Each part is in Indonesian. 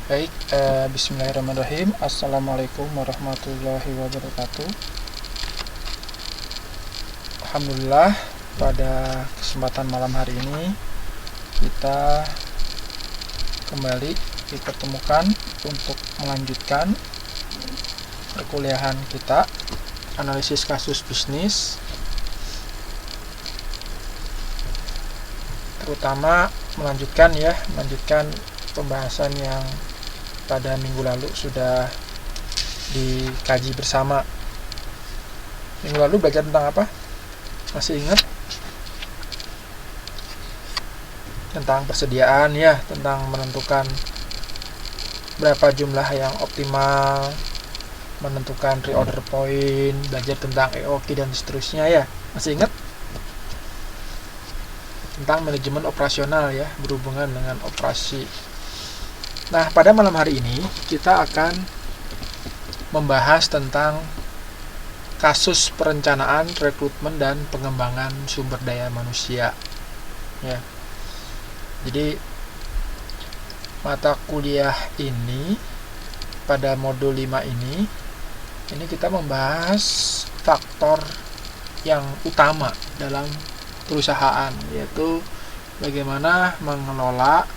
Baik, bismillahirrahmanirrahim. Assalamualaikum warahmatullahi wabarakatuh. Alhamdulillah, pada kesempatan malam hari ini kita kembali dipertemukan untuk melanjutkan perkuliahan kita analisis kasus bisnis, terutama melanjutkan pembahasan yang pada minggu lalu sudah dikaji bersama. Minggu lalu belajar tentang apa? Masih ingat? Tentang persediaan ya, tentang menentukan berapa jumlah yang optimal, menentukan reorder point, belajar tentang EOQ dan seterusnya ya. Masih ingat? Tentang manajemen operasional ya, berhubungan dengan operasi. Nah, pada malam hari ini kita akan membahas tentang kasus perencanaan, rekrutmen, dan pengembangan sumber daya manusia. Ya. Jadi mata kuliah ini pada modul 5 ini kita membahas faktor yang utama dalam perusahaan, yaitu bagaimana mengelola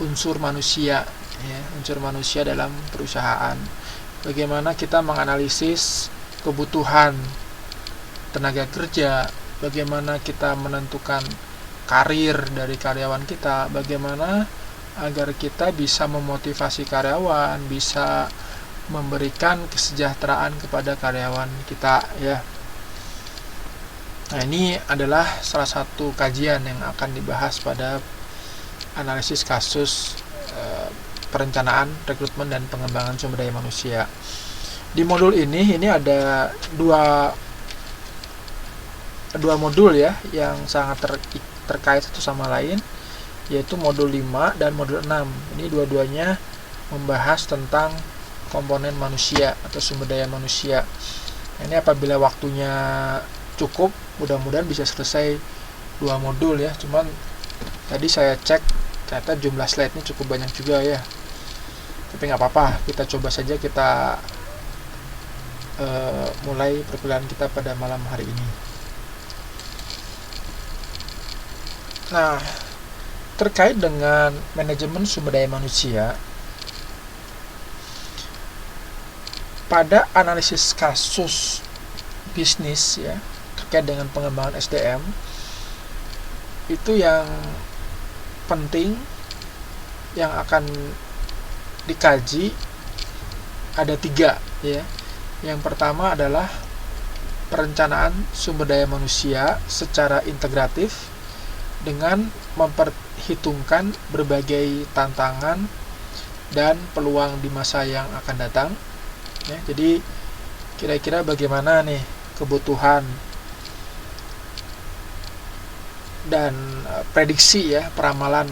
unsur manusia dalam perusahaan. Bagaimana kita menganalisis kebutuhan tenaga kerja, bagaimana kita menentukan karir dari karyawan kita, bagaimana agar kita bisa memotivasi karyawan, bisa memberikan kesejahteraan kepada karyawan kita ya. Nah, ini adalah salah satu kajian yang akan dibahas pada analisis kasus perencanaan, rekrutmen, dan pengembangan sumber daya manusia. Di modul ini ada dua modul ya yang sangat terkait satu sama lain, yaitu modul 5 dan modul 6. Ini dua-duanya membahas tentang komponen manusia atau sumber daya manusia. Ini apabila waktunya cukup, mudah-mudahan bisa selesai 2 modul ya. Cuman tadi saya cek, ternyata jumlah slide-nya cukup banyak juga ya. Tapi nggak apa-apa, kita coba saja kita mulai perkuliahan kita pada malam hari ini. Nah, terkait dengan manajemen sumber daya manusia, pada analisis kasus bisnis ya, terkait dengan pengembangan SDM, itu yang penting yang akan dikaji ada 3 ya. Yang pertama adalah perencanaan sumber daya manusia secara integratif dengan memperhitungkan berbagai tantangan dan peluang di masa yang akan datang ya. Jadi kira-kira bagaimana nih kebutuhan dan prediksi ya, peramalan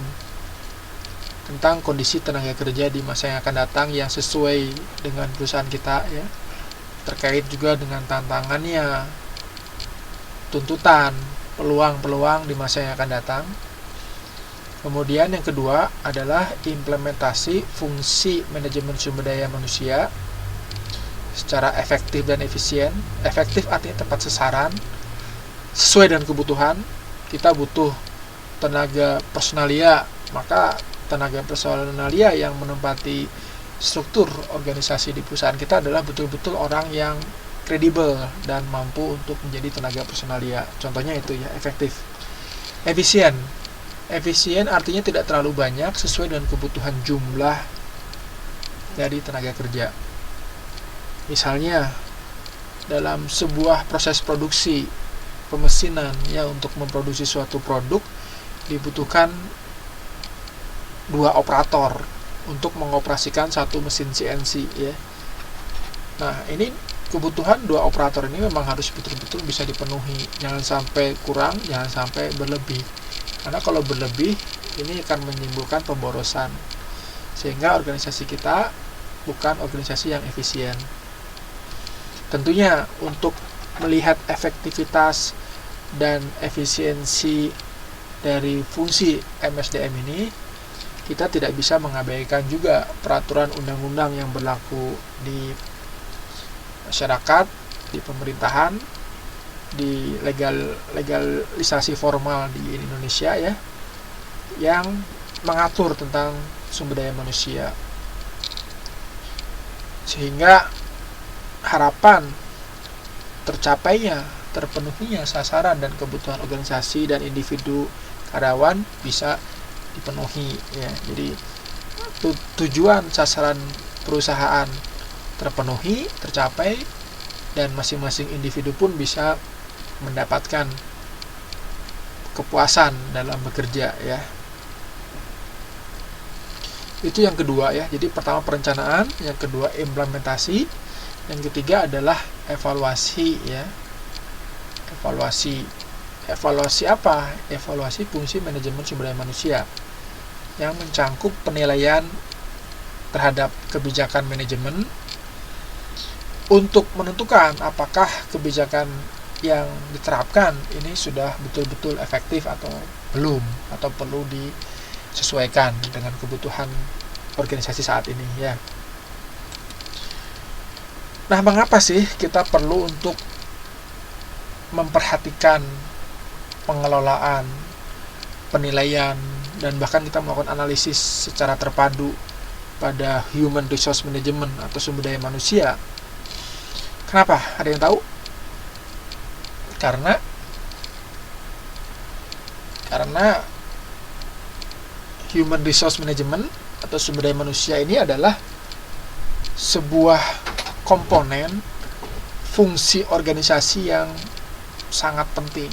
tentang kondisi tenaga kerja di masa yang akan datang yang sesuai dengan perusahaan kita ya, terkait juga dengan tantangannya, tuntutan, peluang-peluang di masa yang akan datang. Kemudian yang kedua adalah implementasi fungsi manajemen sumber daya manusia secara efektif dan efisien. Efektif artinya tepat sasaran, sesuai dengan kebutuhan. Kita butuh tenaga personalia, maka tenaga personalia yang menempati struktur organisasi di perusahaan kita adalah betul-betul orang yang kredibel dan mampu untuk menjadi tenaga personalia. Contohnya itu ya, efektif. Efisien artinya tidak terlalu banyak, sesuai dengan kebutuhan jumlah dari tenaga kerja. Misalnya dalam sebuah proses produksi pemesinan ya, untuk memproduksi suatu produk dibutuhkan 2 operator untuk mengoperasikan satu mesin CNC ya. Nah, ini kebutuhan 2 operator ini memang harus betul-betul bisa dipenuhi. Jangan sampai kurang, jangan sampai berlebih. Karena kalau berlebih ini akan menimbulkan pemborosan. Sehingga organisasi kita bukan organisasi yang efisien. Tentunya untuk melihat efektivitas dan efisiensi dari fungsi MSDM ini, kita tidak bisa mengabaikan juga peraturan undang-undang yang berlaku di masyarakat, di pemerintahan, di legalisasi formal di Indonesia ya, yang mengatur tentang sumber daya manusia, sehingga harapan terpenuhinya sasaran dan kebutuhan organisasi dan individu karyawan bisa dipenuhi ya. Jadi tujuan sasaran perusahaan tercapai, dan masing-masing individu pun bisa mendapatkan kepuasan dalam bekerja ya. Itu yang kedua ya. Jadi pertama perencanaan, yang kedua implementasi, yang ketiga adalah evaluasi ya. Evaluasi apa? Evaluasi fungsi manajemen sumber daya manusia yang mencangkup penilaian terhadap kebijakan manajemen untuk menentukan apakah kebijakan yang diterapkan ini sudah betul-betul efektif atau belum, atau perlu disesuaikan dengan kebutuhan organisasi saat ini ya. Nah, mengapa sih kita perlu untuk memperhatikan pengelolaan, penilaian, dan bahkan kita melakukan analisis secara terpadu pada human resource management atau sumber daya manusia? Kenapa? Ada yang tahu? Karena human resource management atau sumber daya manusia ini adalah sebuah komponen fungsi organisasi yang sangat penting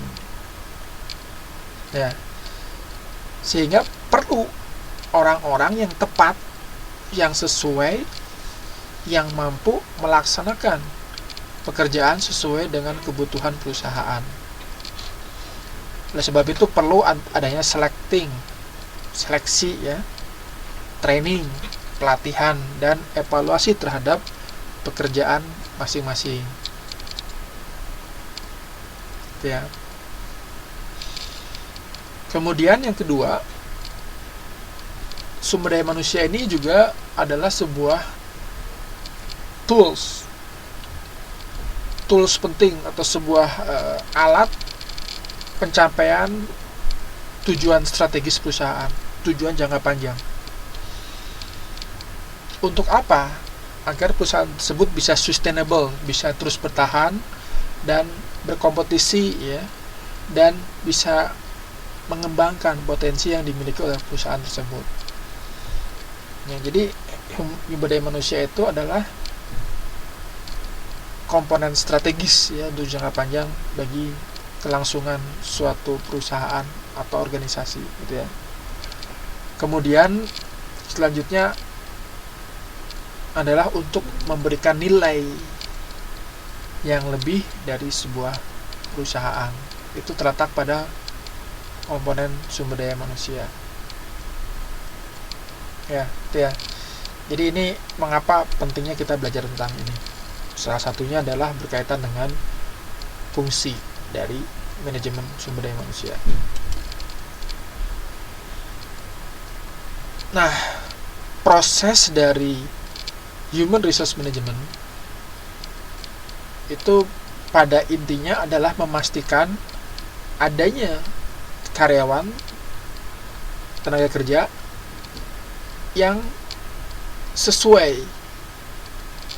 ya, sehingga perlu orang-orang yang tepat, yang sesuai, yang mampu melaksanakan pekerjaan sesuai dengan kebutuhan perusahaan. Oleh sebab itu perlu adanya seleksi ya, training, pelatihan, dan evaluasi terhadap pekerjaan masing-masing ya. Kemudian yang kedua, sumber daya manusia ini juga adalah sebuah tools penting atau sebuah alat pencapaian tujuan strategis perusahaan, tujuan jangka panjang. Untuk apa? Agar perusahaan tersebut bisa sustainable, bisa terus bertahan dan berkompetisi ya, dan bisa mengembangkan potensi yang dimiliki oleh perusahaan tersebut ya. Jadi sumber daya manusia itu adalah komponen strategis ya untuk jangka panjang bagi kelangsungan suatu perusahaan atau organisasi gitu ya. Kemudian selanjutnya adalah untuk memberikan nilai yang lebih dari sebuah perusahaan. Itu terletak pada komponen sumber daya manusia ya, itu ya. Jadi ini mengapa pentingnya kita belajar tentang ini. Salah satunya adalah berkaitan dengan fungsi dari manajemen sumber daya manusia. Nah, proses dari human resource management itu pada intinya adalah memastikan adanya karyawan, tenaga kerja yang sesuai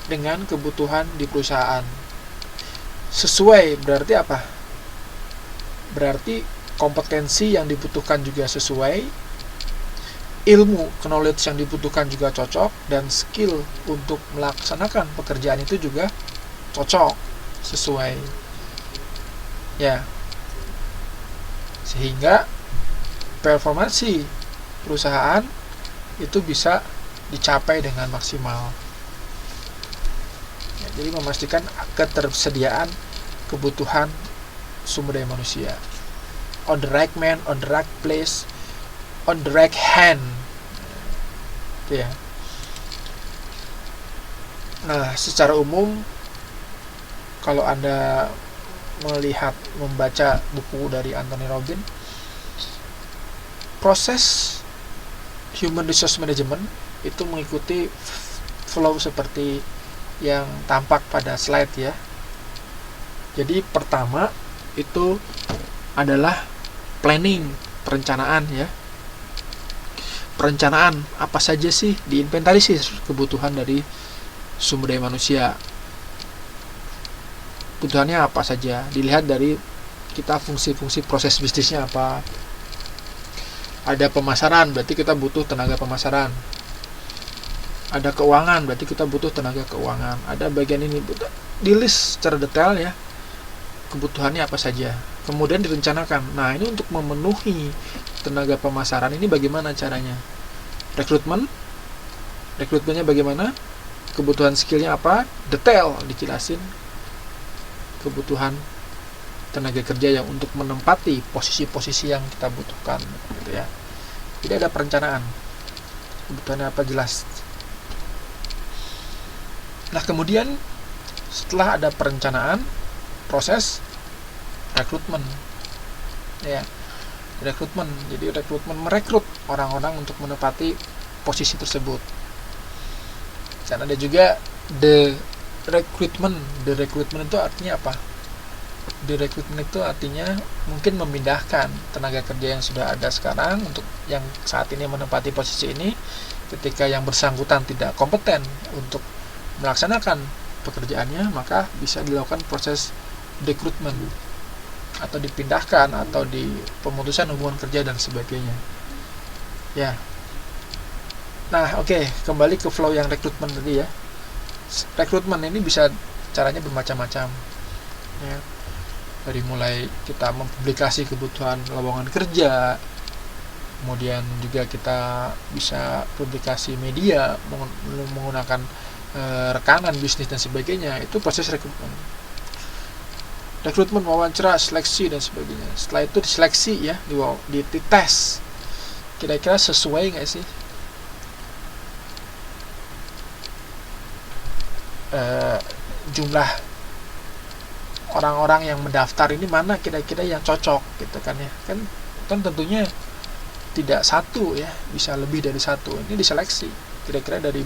dengan kebutuhan di perusahaan. Sesuai berarti apa? Berarti kompetensi yang dibutuhkan juga sesuai, ilmu, knowledge yang dibutuhkan juga cocok, dan skill untuk melaksanakan pekerjaan itu juga cocok, sesuai ya, sehingga performansi perusahaan itu bisa dicapai dengan maksimal ya. Jadi memastikan ketersediaan kebutuhan sumber daya manusia, on the right man, on the right place, on the right hand ya. Nah, secara umum kalau Anda membaca buku dari Anthony Robbins, proses human resource management itu mengikuti flow seperti yang tampak pada slide ya. Jadi pertama itu adalah planning, perencanaan ya. Perencanaan apa saja sih, diinventarisir kebutuhan dari sumber daya manusia. Kebutuhannya apa saja, dilihat dari kita fungsi-fungsi proses bisnisnya apa. Ada pemasaran, berarti kita butuh tenaga pemasaran. Ada keuangan, berarti kita butuh tenaga keuangan. Ada bagian ini, di list secara detail ya, kebutuhannya apa saja. Kemudian direncanakan. Nah, ini untuk memenuhi tenaga pemasaran ini bagaimana caranya? Rekrutmennya bagaimana? Kebutuhan skillnya apa? Detail dijelasin kebutuhan tenaga kerja yang untuk menempati posisi-posisi yang kita butuhkan gitu ya. Jadi ada perencanaan. Kebutuhannya apa jelas. Nah, kemudian setelah ada perencanaan, proses rekrutmen. Ya. Rekrutmen. Jadi rekrutmen merekrut orang-orang untuk menempati posisi tersebut. Dan ada juga the recruitment. The recruitment itu artinya apa? The recruitment itu artinya mungkin memindahkan tenaga kerja yang sudah ada sekarang untuk yang saat ini menempati posisi ini, ketika yang bersangkutan tidak kompeten untuk melaksanakan pekerjaannya, maka bisa dilakukan proses recruitment atau dipindahkan atau di pemutusan hubungan kerja dan sebagainya. Ya. Nah, oke, kembali ke flow yang rekrutmen tadi ya. Rekrutmen ini bisa caranya bermacam-macam. Ya. Dari mulai kita mempublikasi kebutuhan lowongan kerja, kemudian juga kita bisa publikasi media menggunakan rekanan bisnis dan sebagainya. Itu proses rekrutmen. Rekrutmen, wawancara, seleksi dan sebagainya. Setelah itu diseleksi ya, dites. Kira-kira sesuai nggak sih jumlah orang-orang yang mendaftar ini, mana kira-kira yang cocok gitu kan ya. Kan tentunya tidak satu ya, bisa lebih dari satu. Ini diseleksi. Kira-kira dari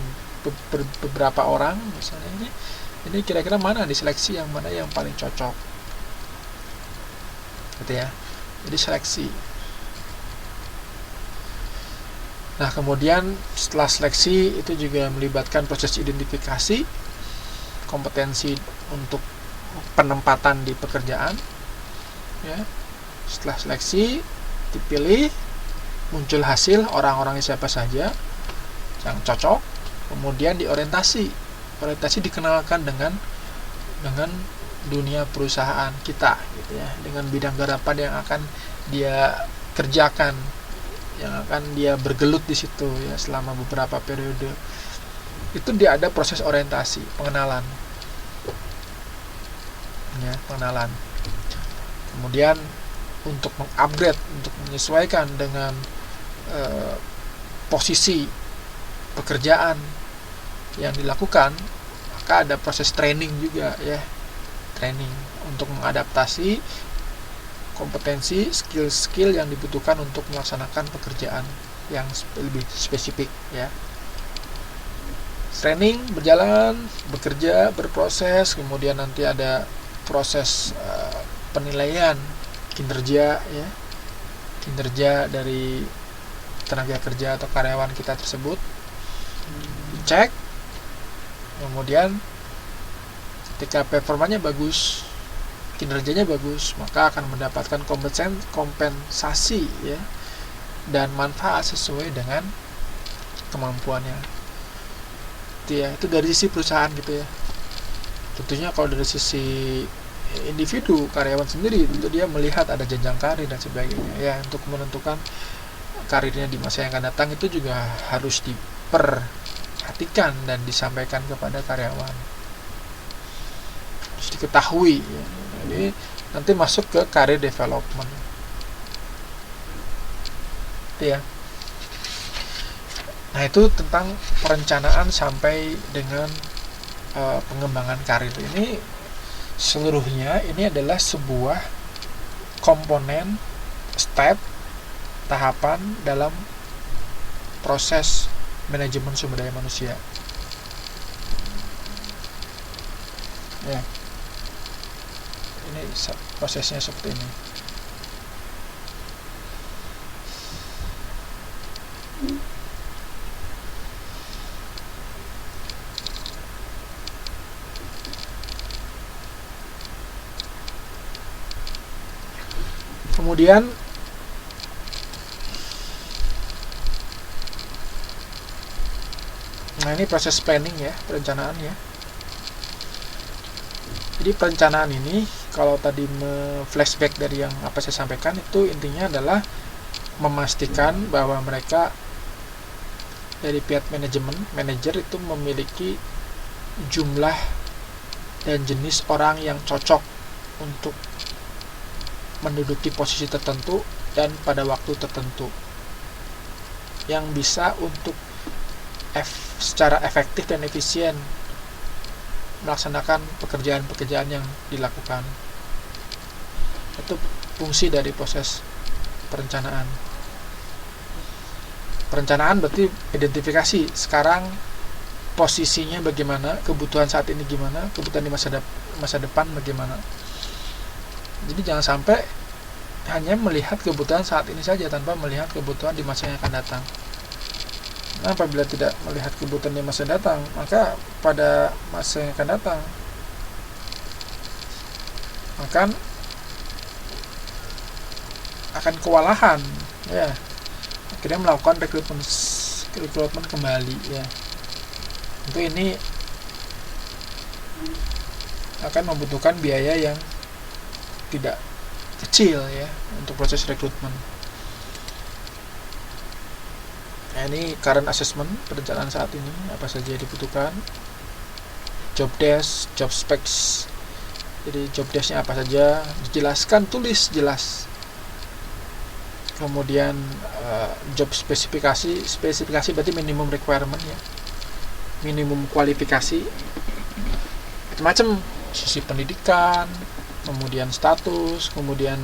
beberapa orang misalnya ini kira-kira mana diseleksi, yang mana yang paling cocok. Gitu ya. Jadi seleksi. Nah, kemudian setelah seleksi itu juga melibatkan proses identifikasi kompetensi untuk penempatan di pekerjaan ya. Setelah seleksi dipilih, muncul hasil orang-orangnya siapa saja yang cocok, kemudian diorientasi dikenalkan dengan dunia perusahaan kita gitu ya, dengan bidang garapan yang akan dia kerjakan, yang akan dia bergelut di situ ya selama beberapa periode. Itu dia ada proses orientasi, pengenalan. Ya, pengenalan. Kemudian untuk mengupgrade, untuk menyesuaikan dengan posisi pekerjaan yang dilakukan, maka ada proses training juga ya. Training untuk mengadaptasi kompetensi, skill-skill yang dibutuhkan untuk melaksanakan pekerjaan yang lebih spesifik ya. Training berjalan, bekerja, berproses, kemudian nanti ada proses penilaian kinerja ya. Kinerja dari tenaga kerja atau karyawan kita tersebut dicek. Kemudian ketika performanya bagus, kinerjanya bagus, maka akan mendapatkan kompensasi ya, dan manfaat sesuai dengan kemampuannya. Itu dari sisi perusahaan gitu ya. Tentunya kalau dari sisi individu karyawan sendiri, tentu dia melihat ada jenjang karir dan sebagainya ya. Untuk menentukan karirnya di masa yang akan datang itu juga harus diperhatikan dan disampaikan kepada karyawan, harus diketahui ya. Jadi nanti masuk ke career development itu ya. Nah, itu tentang perencanaan sampai dengan pengembangan karir. Ini seluruhnya ini adalah sebuah komponen, step, tahapan dalam proses manajemen sumber daya manusia. Ya, ini prosesnya seperti ini. Kemudian nah ini proses planning ya, perencanaan ya. Jadi perencanaan ini kalau tadi flashback dari yang apa saya sampaikan, itu intinya adalah memastikan bahwa mereka dari pihak manajer itu memiliki jumlah dan jenis orang yang cocok untuk menduduki posisi tertentu dan pada waktu tertentu, yang bisa untuk secara efektif dan efisien melaksanakan pekerjaan-pekerjaan yang dilakukan. Itu fungsi dari proses perencanaan. Perencanaan berarti identifikasi sekarang posisinya bagaimana, kebutuhan saat ini gimana, kebutuhan di masa depan bagaimana. Jadi jangan sampai hanya melihat kebutuhan saat ini saja tanpa melihat kebutuhan di masa yang akan datang. Nah, apabila tidak melihat kebutuhan di masa datang, maka pada masa yang akan datang akan kewalahan ya, akhirnya melakukan rekrutmen kembali ya. Tentu ini akan membutuhkan biaya yang tidak kecil ya untuk proses rekrutmen. Nah, ini current assessment, perencanaan saat ini, apa saja yang dibutuhkan, job desk, job specs. Jadi job desk-nya apa saja dijelaskan, tulis jelas. Kemudian job spesifikasi berarti minimum requirement ya, minimum kualifikasi, macam sisi pendidikan, kemudian status, kemudian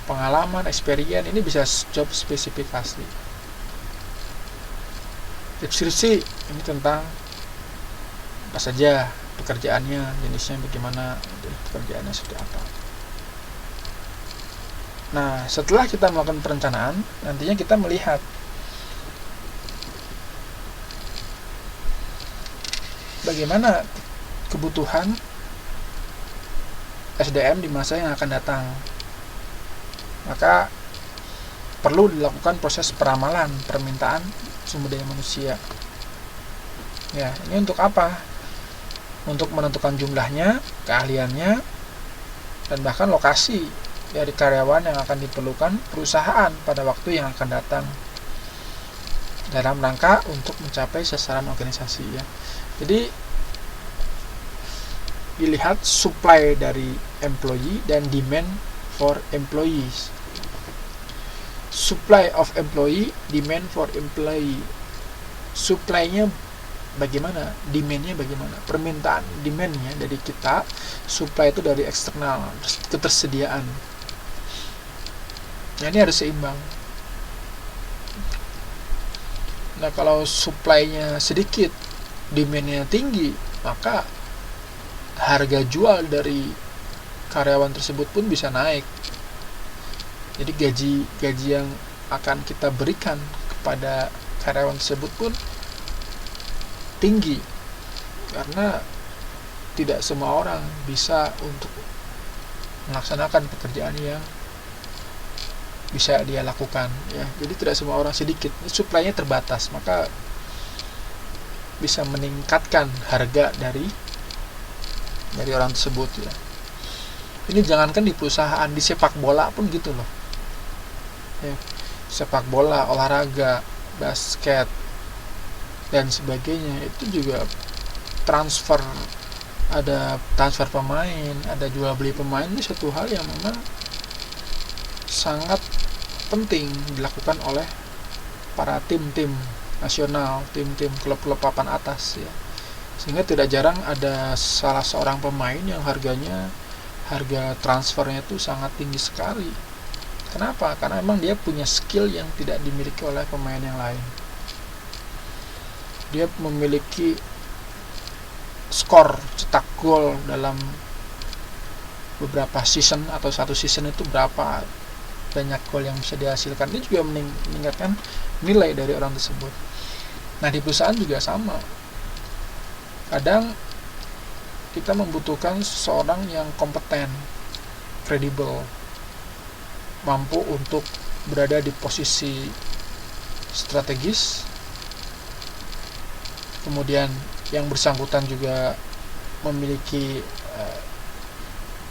pengalaman, experience, ini bisa job spesifikasi. Deskripsi ini tentang apa saja pekerjaannya, jenisnya bagaimana, pekerjaannya seperti apa. Nah, setelah kita melakukan perencanaan, nantinya kita melihat bagaimana kebutuhan SDM di masa yang akan datang. Maka perlu dilakukan proses peramalan permintaan sumber daya manusia. Ya, ini untuk apa? Untuk menentukan jumlahnya, keahliannya, dan bahkan lokasi dari karyawan yang akan diperlukan perusahaan pada waktu yang akan datang, dalam rangka untuk mencapai sasaran organisasi ya. Jadi dilihat supply dari employee dan demand for employees. Supply of employee, demand for employee. Supply-nya bagaimana, demand-nya bagaimana. Permintaan, demand-nya dari kita, supply itu dari eksternal, ketersediaan. Nah, ini harus seimbang. Nah, kalau supply-nya sedikit, demand-nya tinggi, maka harga jual dari karyawan tersebut pun bisa naik. Jadi gaji yang akan kita berikan kepada karyawan tersebut pun tinggi, karena tidak semua orang bisa untuk melaksanakan pekerjaan yang bisa dia lakukan ya. Jadi tidak semua orang, sedikit, supply-nya terbatas, maka bisa meningkatkan harga dari orang tersebut ya. Ini jangankan di perusahaan, di sepak bola pun gitu loh ya. Sepak bola, olahraga, basket dan sebagainya, itu juga transfer, ada transfer pemain, ada jual beli pemain. Ini satu hal yang memang sangat penting dilakukan oleh para tim-tim nasional, tim-tim klub-klub papan atas ya. Sehingga tidak jarang ada salah seorang pemain yang harga transfernya itu sangat tinggi sekali. Kenapa? Karena memang dia punya skill yang tidak dimiliki oleh pemain yang lain. dia memiliki skor cetak gol dalam beberapa season atau satu season itu berapa banyak gol yang bisa dihasilkan. Ini juga meningkatkan nilai dari orang tersebut. Nah, di perusahaan juga sama. Kadang kita membutuhkan seseorang yang kompeten, kredibel, mampu untuk berada di posisi strategis. Kemudian yang bersangkutan juga memiliki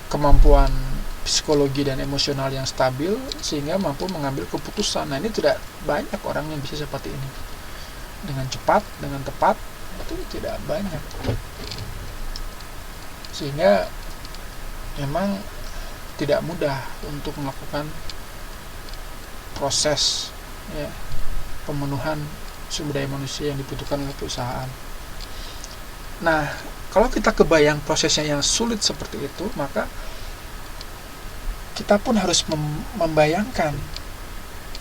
kemampuan psikologi dan emosional yang stabil sehingga mampu mengambil keputusan. Nah, ini tidak banyak orang yang bisa seperti ini. Dengan cepat, dengan tepat, itu tidak banyak. Sehingga memang tidak mudah untuk melakukan proses pemenuhan sumber daya manusia yang dibutuhkan oleh perusahaan. Nah, kalau kita kebayang prosesnya yang sulit seperti itu, maka kita pun harus membayangkan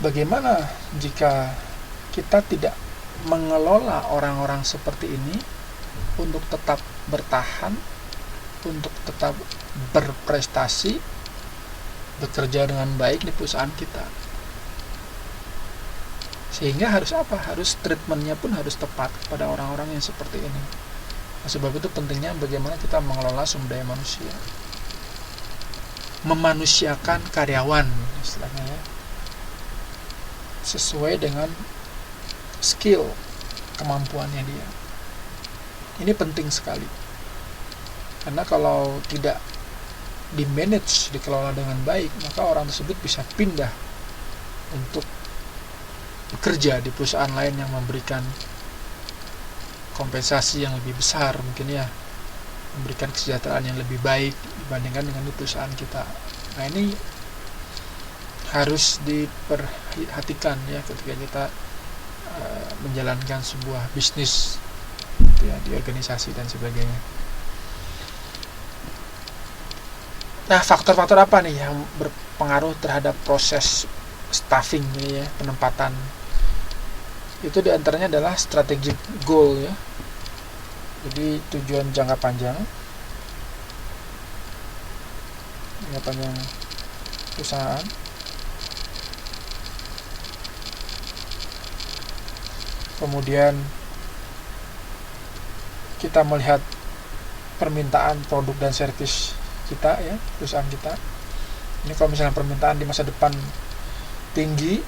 bagaimana jika kita tidak mengelola orang-orang seperti ini untuk tetap bertahan, untuk tetap berprestasi, bekerja dengan baik di perusahaan kita. Sehingga harus apa? Harus treatmentnya pun harus tepat kepada orang-orang yang seperti ini. Nah, sebab itu pentingnya bagaimana kita mengelola sumber daya manusia, memanusiakan karyawan istilahnya ya, sesuai dengan skill, kemampuannya dia. Ini penting sekali, karena kalau tidak di-manage, dikelola dengan baik, maka orang tersebut bisa pindah untuk bekerja di perusahaan lain yang memberikan kompensasi yang lebih besar mungkin ya, memberikan kesejahteraan yang lebih baik dibandingkan dengan di perusahaan kita. Nah, ini harus diperhatikan ya ketika kita menjalankan sebuah bisnis ya, di organisasi dan sebagainya. Nah, faktor-faktor apa nih yang berpengaruh terhadap proses staffing ini ya, penempatan? Itu diantaranya adalah strategic goal ya, jadi tujuan jangka panjang perusahaan. Kemudian kita melihat permintaan produk dan servis kita ya, perusahaan kita. Ini kalau misalnya permintaan di masa depan tinggi,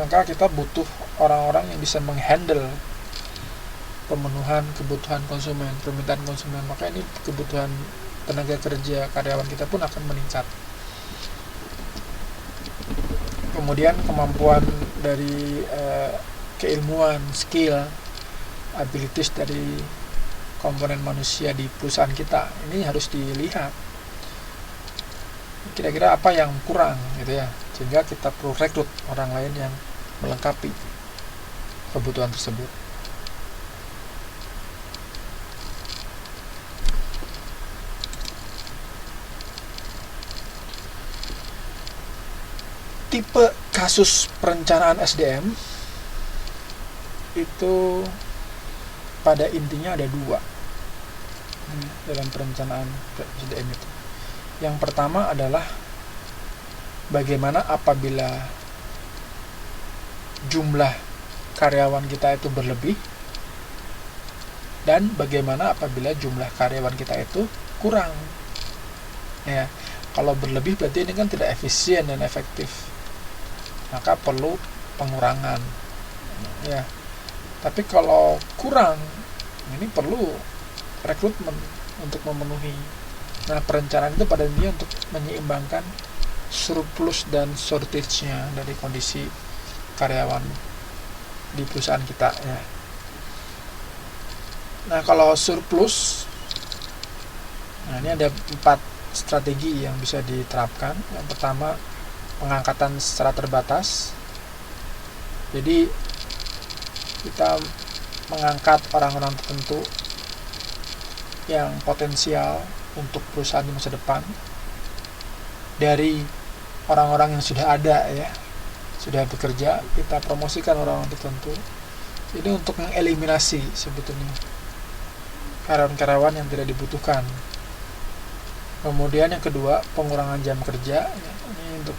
maka kita butuh orang-orang yang bisa menghandle pemenuhan kebutuhan konsumen, permintaan konsumen. Maka ini kebutuhan tenaga kerja karyawan kita pun akan meningkat. Kemudian kemampuan dari keilmuan, skill, abilities dari komponen manusia di perusahaan kita ini harus dilihat. Kira-kira apa yang kurang gitu ya, sehingga kita perlu rekrut orang lain yang melengkapi kebutuhan tersebut. Tipe kasus perencanaan SDM itu pada intinya ada dua dalam perencanaan SDM itu. Yang pertama adalah bagaimana apabila jumlah karyawan kita itu berlebih, dan bagaimana apabila jumlah karyawan kita itu kurang. Ya, kalau berlebih berarti ini kan tidak efisien dan efektif, maka perlu pengurangan. Ya, tapi kalau kurang, ini perlu rekrutmen untuk memenuhi. Nah, perencanaan itu pada intinya untuk menyeimbangkan surplus dan shortage-nya dari kondisi karyawan di perusahaan kita ya. Nah, kalau surplus, nah ini ada 4 strategi yang bisa diterapkan. Yang pertama, pengangkatan secara terbatas. Jadi kita mengangkat orang-orang tertentu yang potensial untuk perusahaan di masa depan dari orang-orang yang sudah ada ya, sudah bekerja, kita promosikan orang-orang tertentu Ini untuk mengeliminasi sebetulnya karyawan-karyawan yang tidak dibutuhkan. Kemudian yang kedua, pengurangan jam kerja. Ini untuk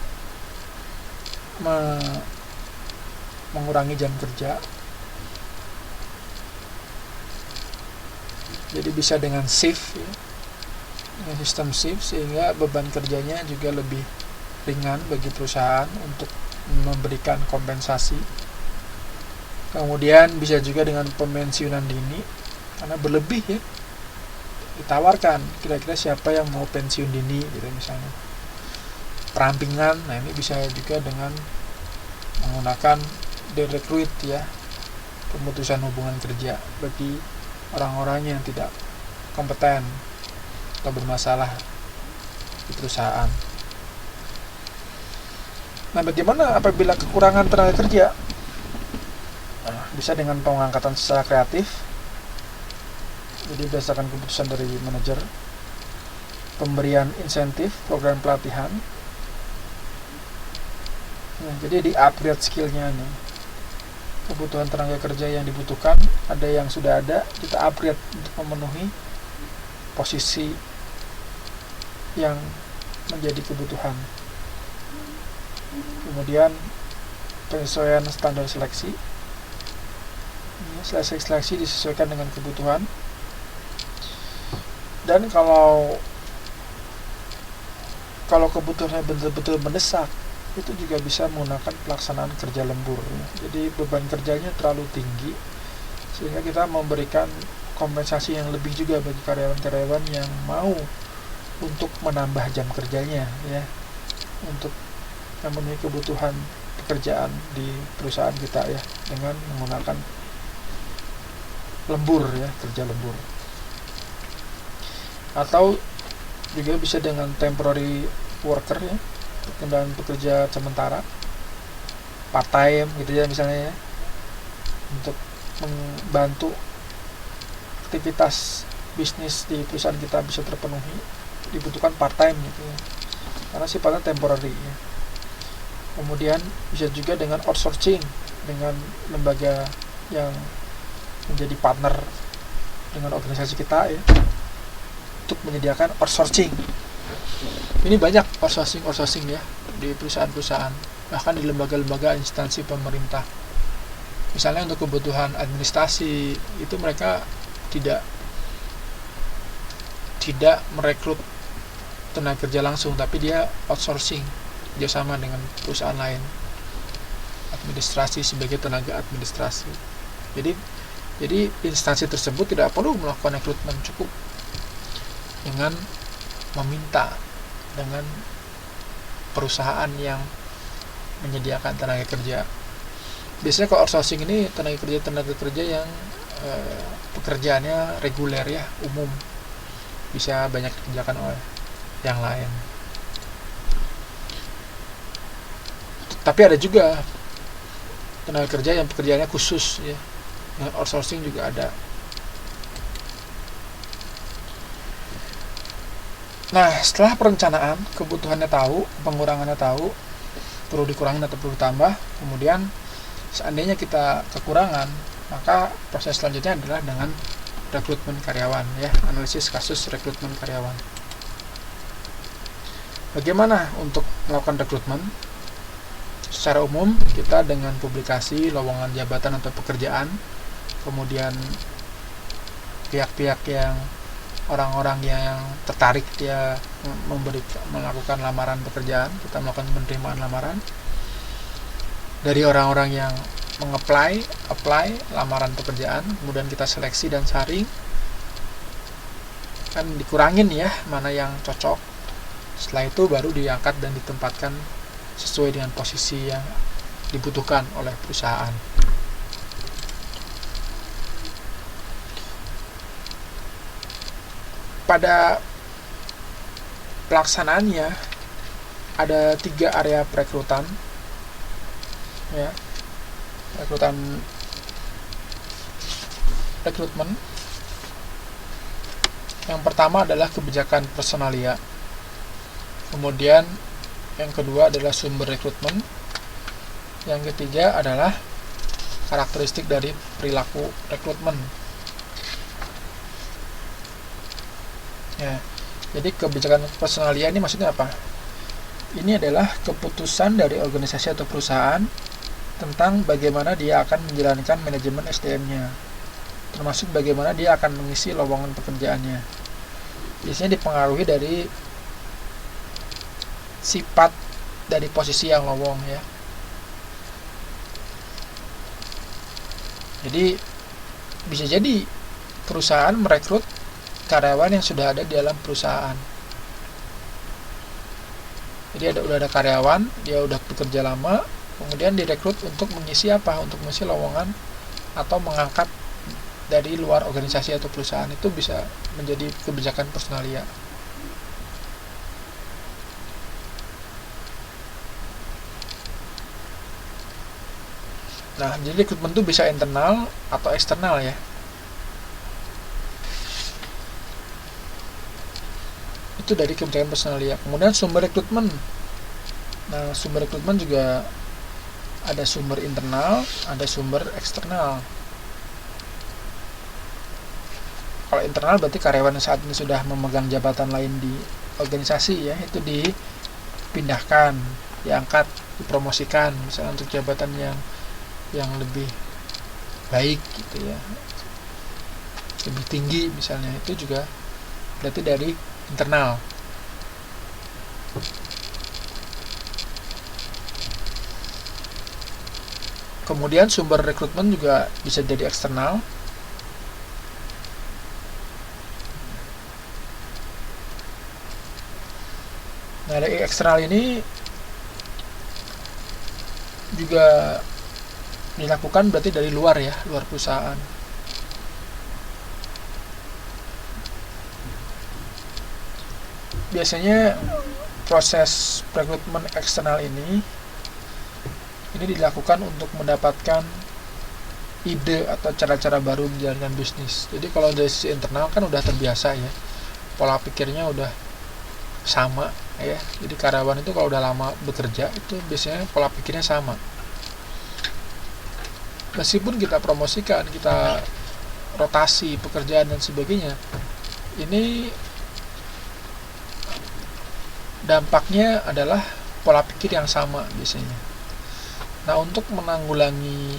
mengurangi jam kerja. Jadi bisa dengan shift ya, dengan sistem shift, sehingga beban kerjanya juga lebih ringan bagi perusahaan untuk memberikan kompensasi. Kemudian bisa juga dengan pemensiunan dini, karena berlebih ya, ditawarkan kira-kira siapa yang mau pensiun dini gitu misalnya. Perampingan, nah ini bisa juga dengan menggunakan direkrut ya, pemutusan hubungan kerja bagi orang-orang yang tidak kompeten atau bermasalah di perusahaan. Nah, bagaimana apabila kekurangan tenaga kerja? Nah, bisa dengan pengangkatan secara kreatif. Jadi berdasarkan keputusan dari manajer, pemberian insentif, program pelatihan. Nah, jadi di-upgrade skillnya nih. Kebutuhan tenaga kerja yang dibutuhkan, ada yang sudah ada, kita upgrade untuk memenuhi posisi yang menjadi kebutuhan. Kemudian penyesuaian standar seleksi. Seleksi disesuaikan dengan kebutuhan. Dan kalau kebutuhannya betul-betul mendesak, itu juga bisa menggunakan pelaksanaan kerja lembur. Jadi beban kerjanya terlalu tinggi, sehingga kita memberikan kompensasi yang lebih juga bagi karyawan-karyawan yang mau untuk menambah jam kerjanya ya, untuk memenuhi kebutuhan pekerjaan di perusahaan kita ya, dengan menggunakan lembur ya, kerja lembur. Atau juga bisa dengan temporary worker ya, perpindahan pekerja sementara, part time gitu ya misalnya ya, untuk membantu aktivitas bisnis di perusahaan kita bisa terpenuhi, dibutuhkan part time gitu ya, karena sifatnya temporary ya. Kemudian bisa juga dengan outsourcing, dengan lembaga yang menjadi partner dengan organisasi kita ya, untuk menyediakan outsourcing. Ini banyak outsourcing ya di perusahaan-perusahaan, bahkan di lembaga-lembaga instansi pemerintah. Misalnya untuk kebutuhan administrasi, itu mereka tidak merekrut tenaga kerja langsung, tapi dia outsourcing, kerjasama dengan perusahaan lain, administrasi sebagai tenaga administrasi. Jadi instansi tersebut tidak perlu melakukan rekrutmen, cukup dengan meminta dengan perusahaan yang menyediakan tenaga kerja. Biasanya kalau outsourcing ini tenaga kerja yang pekerjaannya reguler ya, umum, bisa banyak dikerjakan oleh yang lain. Tapi ada juga tenaga kerja yang pekerjaannya khusus ya, dengan outsourcing juga ada. Nah, setelah perencanaan, kebutuhannya tahu, pengurangannya tahu, perlu dikurangi atau perlu ditambah, kemudian seandainya kita kekurangan, maka proses selanjutnya adalah dengan rekrutmen karyawan ya, analisis kasus rekrutmen karyawan. Bagaimana untuk melakukan rekrutmen? Secara umum kita dengan publikasi lowongan jabatan atau pekerjaan, kemudian pihak-pihak yang orang-orang yang tertarik dia melakukan lamaran pekerjaan, kita melakukan penerimaan lamaran dari orang-orang yang apply lamaran pekerjaan, kemudian kita seleksi dan saring, kan dikurangin ya mana yang cocok. Setelah itu baru diangkat dan ditempatkan sesuai dengan posisi yang dibutuhkan oleh perusahaan. Pada pelaksanaannya ada 3 area perekrutan ya, rekrutmen. Yang pertama adalah kebijakan personalia, kemudian yang kedua adalah sumber rekrutmen, yang ketiga adalah karakteristik dari perilaku rekrutmen. Ya, jadi kebijakan personalia ini maksudnya apa? Ini adalah keputusan dari organisasi atau perusahaan tentang bagaimana dia akan menjalankan manajemen SDM-nya, termasuk bagaimana dia akan mengisi lowongan pekerjaannya. Biasanya dipengaruhi dari sifat dari posisi yang lowong ya. Jadi bisa jadi perusahaan merekrut karyawan yang sudah ada di dalam perusahaan. Jadi udah ada karyawan, dia udah bekerja lama, kemudian direkrut untuk mengisi apa? Untuk mengisi lowongan atau mengangkat dari luar organisasi atau perusahaan. Itu bisa menjadi kebijakan personalia. Nah, jadi rekrutmen itu bisa internal atau eksternal ya. Itu dari kebijakan personalia. Kemudian sumber rekrutmen. Nah, sumber rekrutmen juga ada sumber internal, ada sumber eksternal. Kalau internal berarti karyawan yang saat ini sudah memegang jabatan lain di organisasi ya, itu dipindahkan, diangkat, dipromosikan misalnya untuk jabatan yang lebih baik gitu ya, lebih tinggi misalnya. Itu juga berarti dari internal. Kemudian sumber rekrutmen juga bisa jadi eksternal. Nah, dari eksternal ini juga dilakukan berarti dari luar ya, luar perusahaan. Biasanya proses rekrutmen eksternal ini dilakukan untuk mendapatkan ide atau cara-cara baru menjalankan bisnis. Jadi kalau dari sisi internal kan udah terbiasa ya, pola pikirnya udah sama ya. Jadi karyawan itu kalau udah lama bekerja itu biasanya pola pikirnya sama. Meskipun kita promosikan, kita rotasi pekerjaan dan sebagainya, ini dampaknya adalah pola pikir yang sama biasanya. Nah, untuk menanggulangi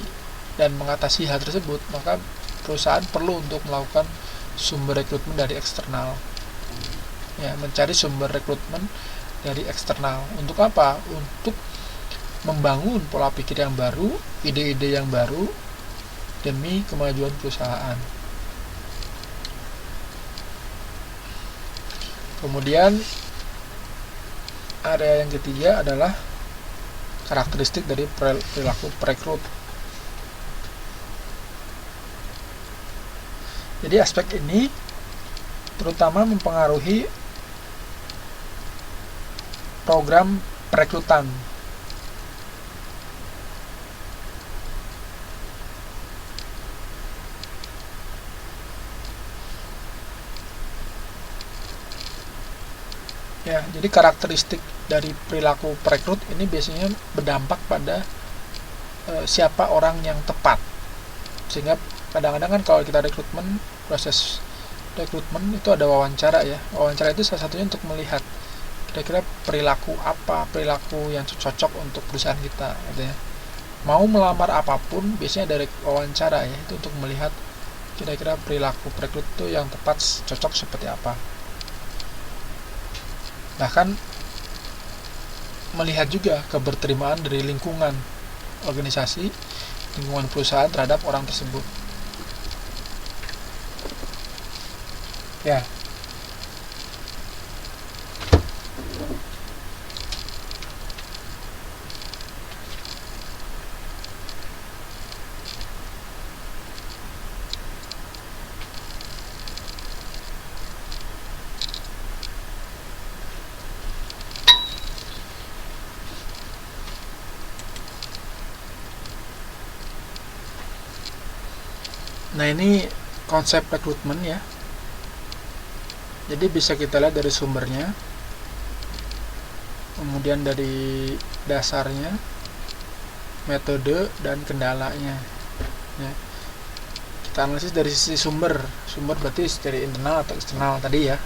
dan mengatasi hal tersebut, maka perusahaan perlu untuk melakukan sumber rekrutmen dari eksternal. Ya, mencari sumber rekrutmen dari eksternal. Untuk apa? Untuk membangun pola pikir yang baru, ide-ide yang baru demi kemajuan perusahaan. Kemudian area yang ketiga adalah karakteristik dari perilaku perekrut. Jadi aspek ini terutama mempengaruhi program perekrutan. Ya, jadi karakteristik dari perilaku perekrut ini biasanya berdampak pada siapa orang yang tepat. Sehingga kadang-kadang kan kalau kita rekrutmen, proses rekrutmen itu ada wawancara ya. Wawancara itu salah satunya untuk melihat kira-kira perilaku apa, perilaku yang cocok untuk perusahaan kita gitu ya. Mau melamar apapun biasanya dari wawancara ya, itu untuk melihat kira-kira perilaku perekrut itu yang tepat, cocok seperti apa. Bahkan melihat juga keberterimaan dari lingkungan organisasi, lingkungan perusahaan terhadap orang tersebut. Ya. Nah, ini konsep rekrutmen ya. Jadi bisa kita lihat dari sumbernya, kemudian dari dasarnya, metode dan kendalanya. ya. Kita analisis dari sisi sumber berarti dari internal atau eksternal tadi ya.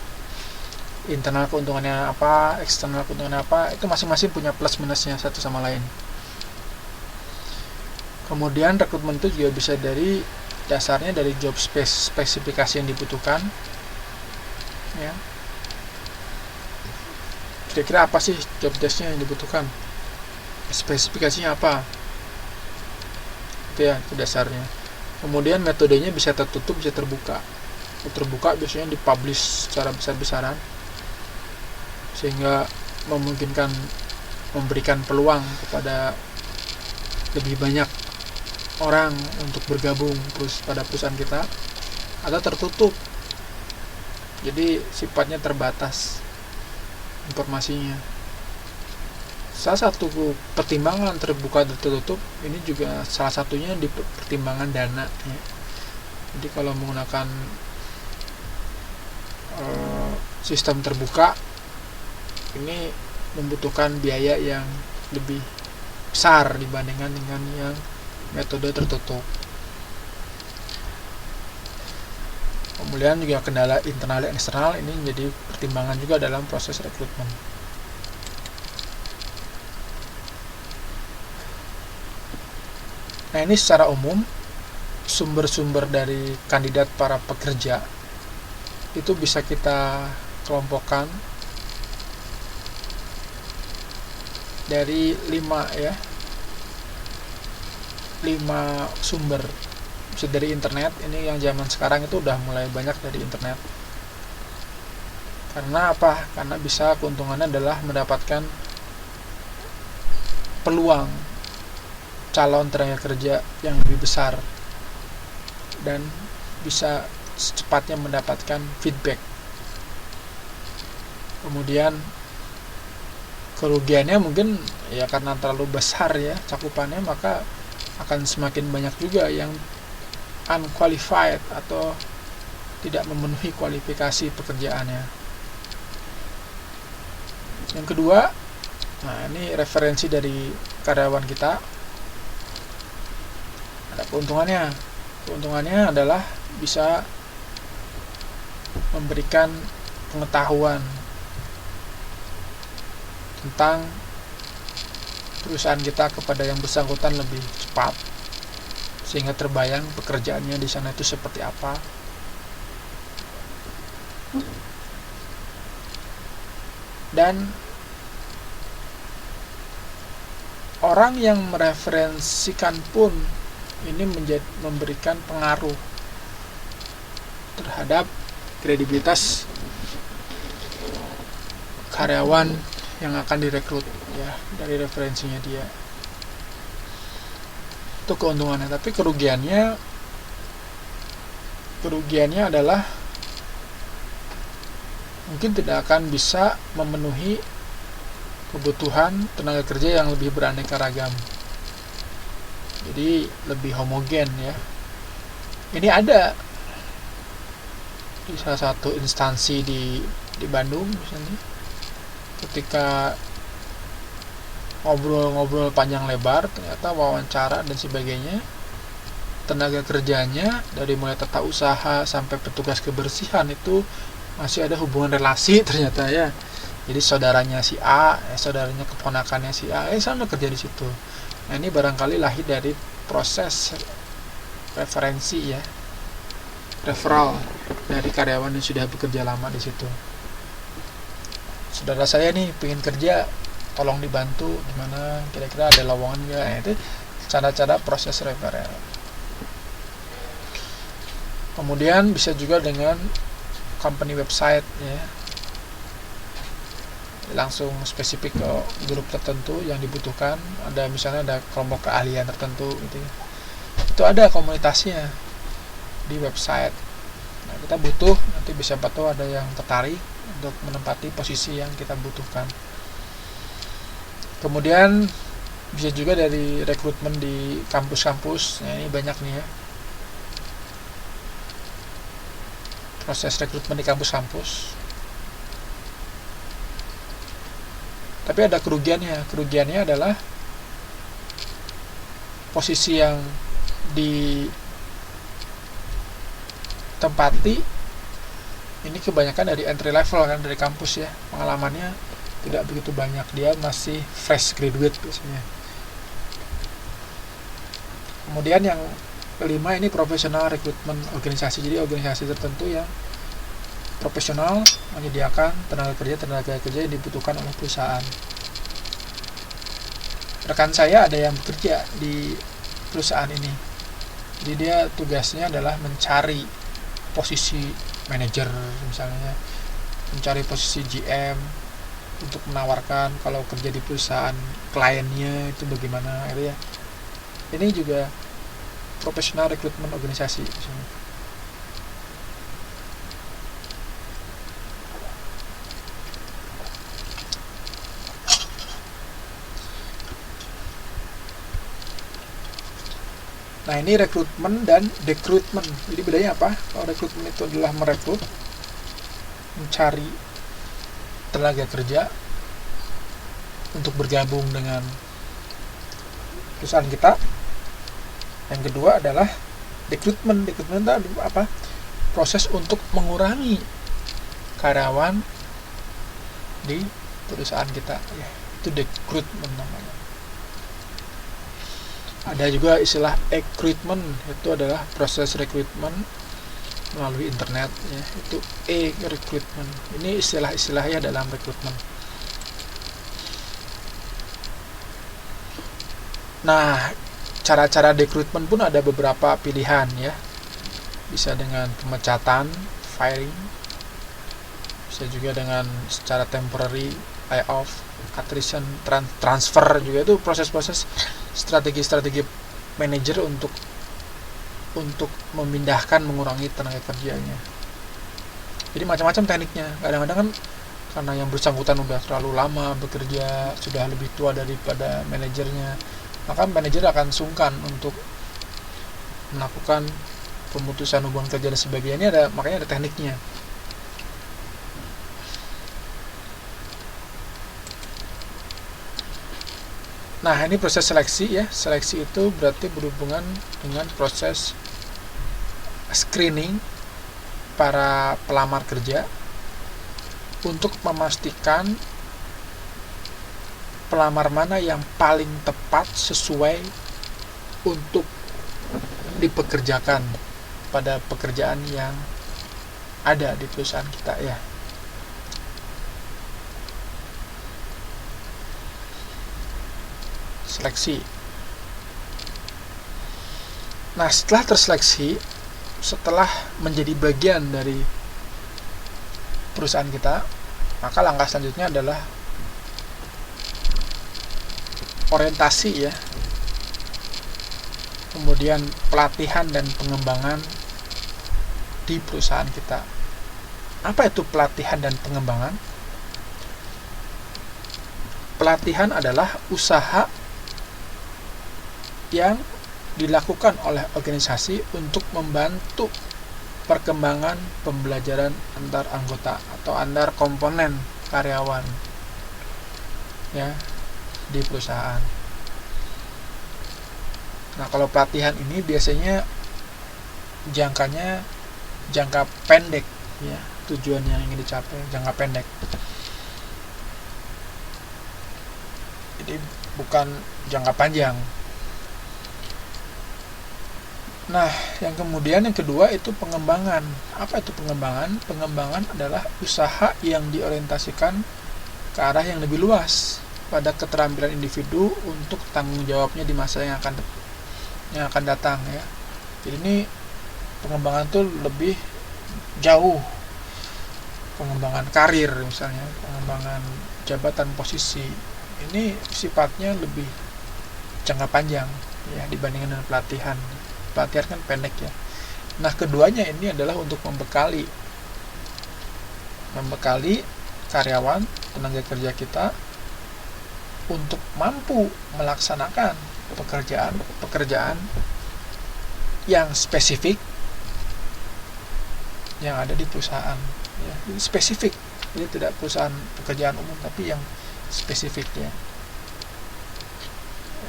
Internal keuntungannya apa, eksternal keuntungannya apa, itu masing-masing punya plus minusnya satu sama lain. Kemudian rekrutmen itu juga bisa dari dasarnya dari job spesifikasi yang dibutuhkan ya. Kira-kira apa sih job desk-nya yang dibutuhkan, spesifikasinya apa, itu ya, itu dasarnya. Kemudian metodenya bisa tertutup, bisa terbuka. Terbuka biasanya dipublish secara besar-besaran sehingga memungkinkan memberikan peluang kepada lebih banyak orang untuk bergabung pada perusahaan kita. Atau tertutup, jadi sifatnya terbatas informasinya. Salah satu pertimbangan terbuka dan tertutup ini juga salah satunya di pertimbangan dana ya. Jadi kalau menggunakan sistem terbuka ini membutuhkan biaya yang lebih besar dibandingkan dengan yang metode tertutup. Kemudian juga kendala internal dan eksternal ini menjadi pertimbangan juga dalam proses rekrutmen. Nah, ini secara umum sumber-sumber dari kandidat para pekerja itu bisa kita kelompokkan dari 5 sumber. Bisa dari internet, ini yang zaman sekarang itu udah mulai banyak dari internet. Karena apa? Karena bisa keuntungannya adalah mendapatkan peluang calon tenaga kerja yang lebih besar dan bisa secepatnya mendapatkan feedback. Kemudian kerugiannya mungkin ya karena terlalu besar ya cakupannya, maka akan semakin banyak juga yang unqualified atau tidak memenuhi kualifikasi pekerjaannya. Yang kedua, nah ini referensi dari karyawan kita. Ada keuntungannya adalah bisa memberikan pengetahuan tentang perusahaan kita kepada yang bersangkutan lebih cepat, sehingga terbayang pekerjaannya di sana itu seperti apa. Dan orang yang mereferensikan pun ini memberikan pengaruh terhadap kredibilitas karyawan yang akan direkrut ya, dari referensinya dia. Itu keuntungannya. Tapi kerugiannya adalah mungkin tidak akan bisa memenuhi kebutuhan tenaga kerja yang lebih beraneka ragam. Jadi lebih homogen ya. Ini ada di salah satu instansi di Bandung misalnya, ketika ngobrol-ngobrol panjang lebar, ternyata wawancara dan sebagainya, tenaga kerjanya dari mulai tata usaha sampai petugas kebersihan itu masih ada hubungan relasi ternyata ya. Jadi saudaranya si A, saudaranya keponakannya si A, sama kerja di situ. Nah, ini barangkali lahir dari proses referensi ya, referral dari karyawan yang sudah bekerja lama di situ. Saudara saya nih pengen kerja, tolong dibantu gimana, kira-kira ada lowongan nggak? Nah, itu cara-cara proses referral. Kemudian bisa juga dengan company website ya, langsung spesifik ke grup tertentu yang dibutuhkan. Ada misalnya ada kelompok keahlian tertentu gitu ya. Itu ada komunitasnya di website. Nah, kita butuh, nanti bisa tahu ada yang tertarik untuk menempati posisi yang kita butuhkan. Kemudian bisa juga dari rekrutmen di kampus-kampus. Nah, ini banyak nih ya, proses rekrutmen di kampus-kampus. Tapi ada kerugiannya. Kerugiannya adalah posisi yang tempati ini kebanyakan dari entry level kan, dari kampus ya, pengalamannya tidak begitu banyak, dia masih fresh graduate biasanya. Kemudian yang kelima ini profesional rekrutmen organisasi, jadi organisasi tertentu yang profesional menyediakan tenaga kerja yang dibutuhkan oleh perusahaan. Rekan saya ada yang bekerja di perusahaan ini, jadi dia tugasnya adalah mencari posisi manajer misalnya, mencari posisi GM untuk menawarkan kalau kerja di perusahaan kliennya itu bagaimana gitu ya. Ini juga profesional rekrutmen organisasi misalnya. Nah, ini rekrutmen dan dekrutmen. Jadi bedanya apa? Kalau rekrutmen itu adalah merekrut, mencari tenaga kerja untuk bergabung dengan perusahaan kita. Yang kedua adalah dekrutmen. Dekrutmen itu apa? Proses untuk mengurangi karyawan di perusahaan kita. Ya, itu dekrutmen namanya. Ada juga istilah recruitment, itu adalah proses rekrutmen melalui internet ya, itu recruitment. Ini istilah-istilahnya dalam rekrutmen. Nah, cara-cara rekrutmen pun ada beberapa pilihan ya. Bisa dengan pemecatan, firing. Bisa juga dengan secara temporary, layoff, attrition, transfer, juga itu proses-proses strategi-strategi manajer untuk memindahkan, mengurangi tenaga kerjanya. Jadi macam-macam tekniknya. Kadang-kadang kan karena yang bersangkutan udah terlalu lama bekerja, sudah lebih tua daripada manajernya, maka manajer akan sungkan untuk melakukan pemutusan hubungan kerja dan sebagainya. Makanya ada tekniknya. Nah, ini proses seleksi ya. Seleksi itu berarti berhubungan dengan proses screening para pelamar kerja untuk memastikan pelamar mana yang paling tepat sesuai untuk dipekerjakan pada pekerjaan yang ada di perusahaan kita ya. Seleksi. Nah, setelah terseleksi, setelah menjadi bagian dari perusahaan kita, maka langkah selanjutnya adalah orientasi ya, kemudian pelatihan dan pengembangan di perusahaan kita. Apa itu pelatihan dan pengembangan? Pelatihan adalah usaha yang dilakukan oleh organisasi untuk membantu perkembangan pembelajaran antar anggota atau antar komponen karyawan ya di perusahaan. Nah, kalau pelatihan ini biasanya jangka pendek ya, tujuan yang ingin dicapai jangka pendek. Jadi bukan jangka panjang. Nah, yang kedua itu pengembangan. Apa itu pengembangan? Pengembangan adalah usaha yang diorientasikan ke arah yang lebih luas pada keterampilan individu untuk tanggung jawabnya di masa yang akan datang ya. Jadi ini pengembangan itu lebih jauh. Pengembangan karir misalnya, pengembangan jabatan posisi. Ini sifatnya lebih jangka panjang ya dibandingkan dengan pelatihan. Pelatihan kan pendek ya. Nah, keduanya ini adalah untuk membekali karyawan, tenaga kerja kita untuk mampu melaksanakan pekerjaan yang spesifik yang ada di perusahaan ya. Jadi spesifik, jadi tidak perusahaan pekerjaan umum tapi yang spesifik ya,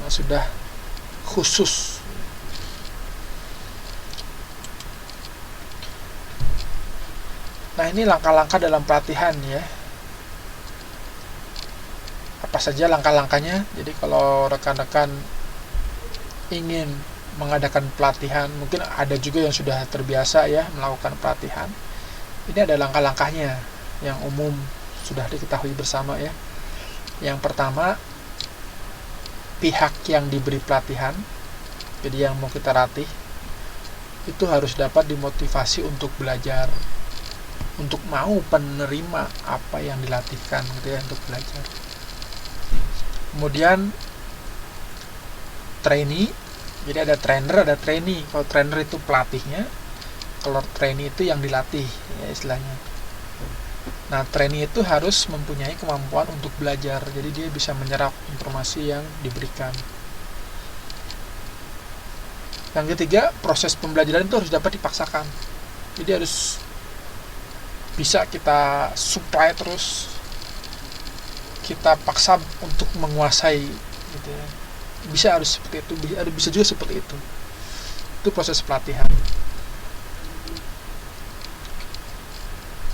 yang sudah khusus. Nah, ini langkah-langkah dalam pelatihan ya. Apa saja langkah-langkahnya? Jadi kalau rekan-rekan ingin mengadakan pelatihan, mungkin ada juga yang sudah terbiasa ya melakukan pelatihan. Ini ada langkah-langkahnya yang umum sudah diketahui bersama ya. Yang pertama, pihak yang diberi pelatihan, jadi yang mau kita latih, itu harus dapat dimotivasi untuk belajar, untuk mau penerima apa yang dilatihkan gitu ya, untuk belajar. Kemudian trainee, jadi ada trainer, ada trainee. Kalau trainer itu pelatihnya, kalau trainee itu yang dilatih ya istilahnya. Nah, trainee itu harus mempunyai kemampuan untuk belajar, jadi dia bisa menyerap informasi yang diberikan. Yang ketiga, proses pembelajaran itu harus dapat dipaksakan, jadi harus bisa kita supply terus, kita paksa untuk menguasai gitu ya. Harus seperti itu, bisa juga seperti itu. Itu proses pelatihan.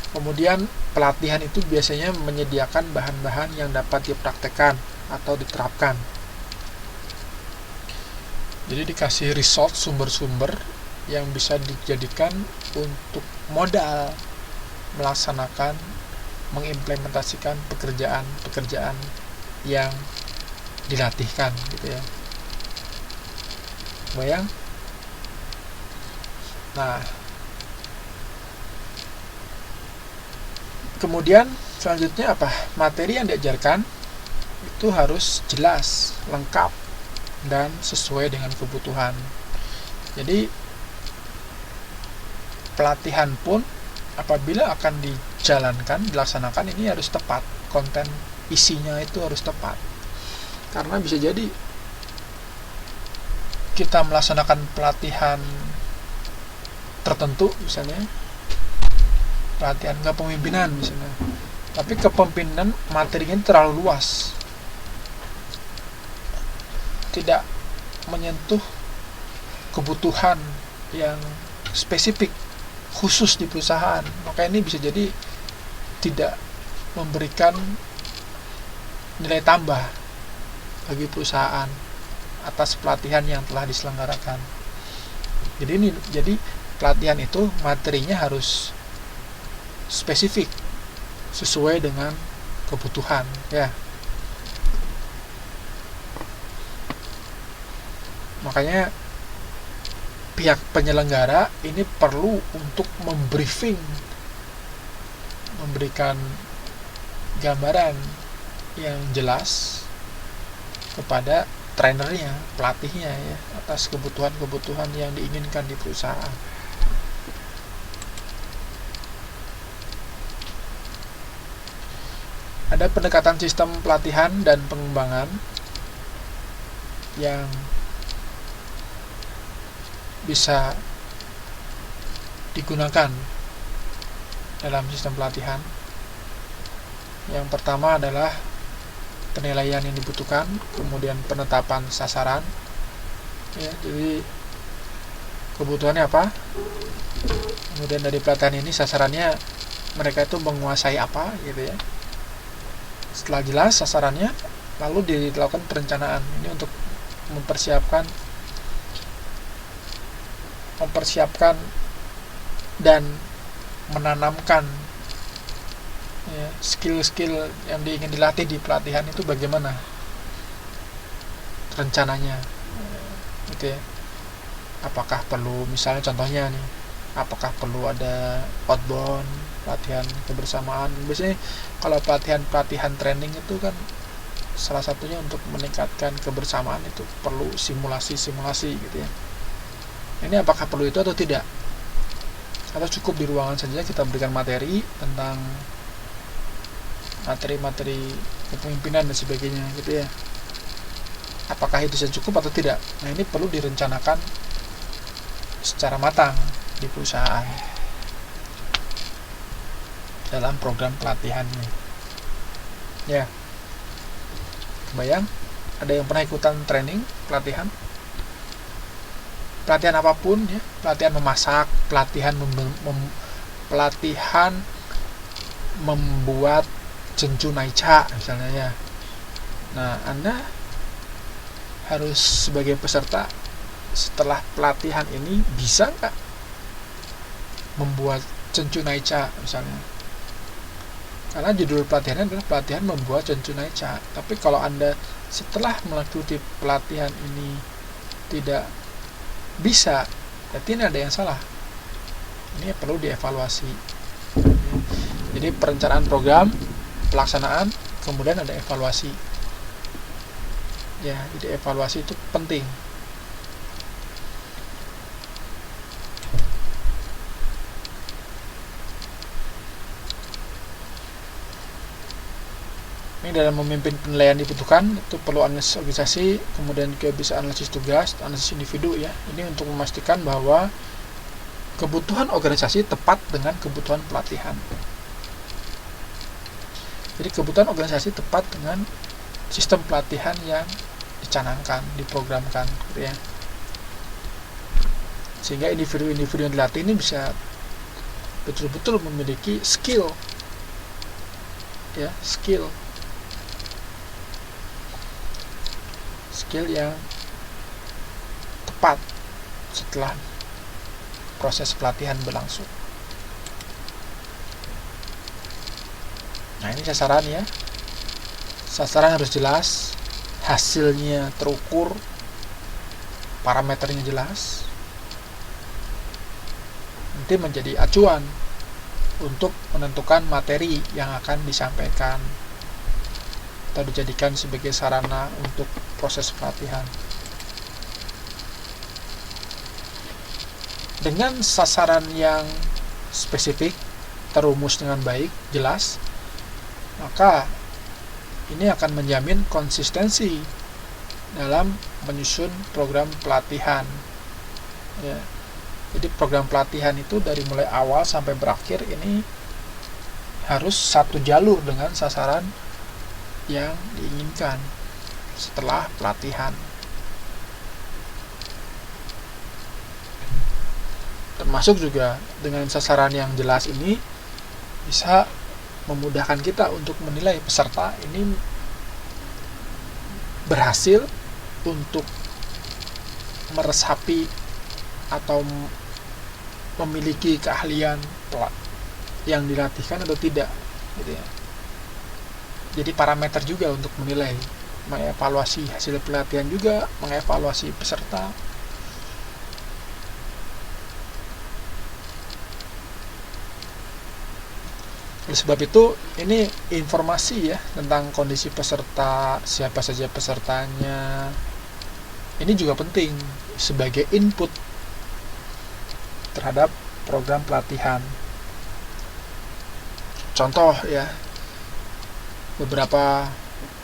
Kemudian pelatihan itu biasanya menyediakan bahan-bahan yang dapat dipraktekkan atau diterapkan. Jadi dikasih resource, sumber-sumber yang bisa dijadikan untuk modal melaksanakan, mengimplementasikan pekerjaan-pekerjaan yang dilatihkan gitu ya. Bayang? Nah, kemudian selanjutnya apa? Materi yang diajarkan itu harus jelas, lengkap, dan sesuai dengan kebutuhan. Jadi pelatihan pun apabila akan dijalankan, dilaksanakan, ini harus tepat. Konten isinya itu harus tepat. Karena bisa jadi kita melaksanakan pelatihan tertentu, misalnya pelatihan kepemimpinan misalnya, tapi kepemimpinan materinya terlalu luas, tidak menyentuh kebutuhan yang spesifik khusus di perusahaan, maka ini bisa jadi tidak memberikan nilai tambah bagi perusahaan atas pelatihan yang telah diselenggarakan. Jadi pelatihan itu materinya harus spesifik, sesuai dengan kebutuhan ya. Makanya pihak penyelenggara ini perlu untuk membriefing, memberikan gambaran yang jelas kepada trainernya, pelatihnya ya, atas kebutuhan-kebutuhan yang diinginkan di perusahaan. Ada pendekatan sistem pelatihan dan pengembangan yang bisa digunakan dalam sistem pelatihan. Yang pertama adalah penilaian yang dibutuhkan, kemudian penetapan sasaran ya, jadi kebutuhannya apa, kemudian dari pelatihan ini sasarannya mereka itu menguasai apa gitu ya. Setelah jelas sasarannya, lalu dilakukan perencanaan ini untuk mempersiapkan dan menanamkan ya, skill-skill yang ingin dilatih di pelatihan itu bagaimana rencananya gitu ya. Apakah perlu, misalnya contohnya nih, apakah perlu ada outbound, pelatihan kebersamaan. Biasanya kalau pelatihan training itu kan salah satunya untuk meningkatkan kebersamaan itu perlu simulasi gitu ya. Ini apakah perlu itu atau tidak, atau cukup di ruangan saja kita berikan materi tentang materi kepemimpinan dan sebagainya gitu ya. Apakah itu sudah cukup atau tidak? Nah, ini perlu direncanakan secara matang di perusahaan dalam program pelatihannya ya. Kebayang? Ada yang pernah ikutan training pelatihan apapun ya, pelatihan memasak, pelatihan pelatihan membuat Cencu Naica misalnya ya. Nah, Anda harus sebagai peserta setelah pelatihan ini bisa nggak membuat Cencu Naica misalnya. Karena judul pelatihannya adalah pelatihan membuat Cencu Naica. Tapi kalau Anda setelah mengikuti pelatihan ini tidak bisa, berarti ini ada yang salah. Ini perlu dievaluasi. Jadi perencanaan program, pelaksanaan, kemudian ada evaluasi. Ya, jadi evaluasi itu penting. Ini dalam memimpin penilaian dibutuhkan, itu perlu analisis organisasi, kemudian juga bisa analisis tugas, analisis individu ya. Ini untuk memastikan bahwa kebutuhan organisasi tepat dengan kebutuhan pelatihan. Jadi kebutuhan organisasi tepat dengan sistem pelatihan yang dicanangkan, diprogramkan gitu ya. Sehingga individu-individu yang dilatih ini bisa betul-betul memiliki skill ya, skill yang tepat setelah proses pelatihan berlangsung. Nah, ini sasaran ya. Sasaran harus jelas, hasilnya terukur, parameternya jelas. Nanti menjadi acuan untuk menentukan materi yang akan disampaikan atau dijadikan sebagai sarana untuk proses pelatihan. Dengan sasaran yang spesifik, terumus dengan baik, jelas, maka ini akan menjamin konsistensi dalam menyusun program pelatihan ya. Jadi program pelatihan itu dari mulai awal sampai berakhir ini harus satu jalur dengan sasaran yang diinginkan setelah pelatihan. Termasuk juga dengan sasaran yang jelas ini bisa memudahkan kita untuk menilai peserta ini berhasil untuk meresapi atau memiliki keahlian yang dilatihkan atau tidak gitu ya. Jadi parameter juga untuk menilai, mengevaluasi hasil pelatihan juga, mengevaluasi peserta. Oleh sebab itu, ini informasi ya tentang kondisi peserta, siapa saja pesertanya. Ini juga penting sebagai input terhadap program pelatihan. Contoh ya, beberapa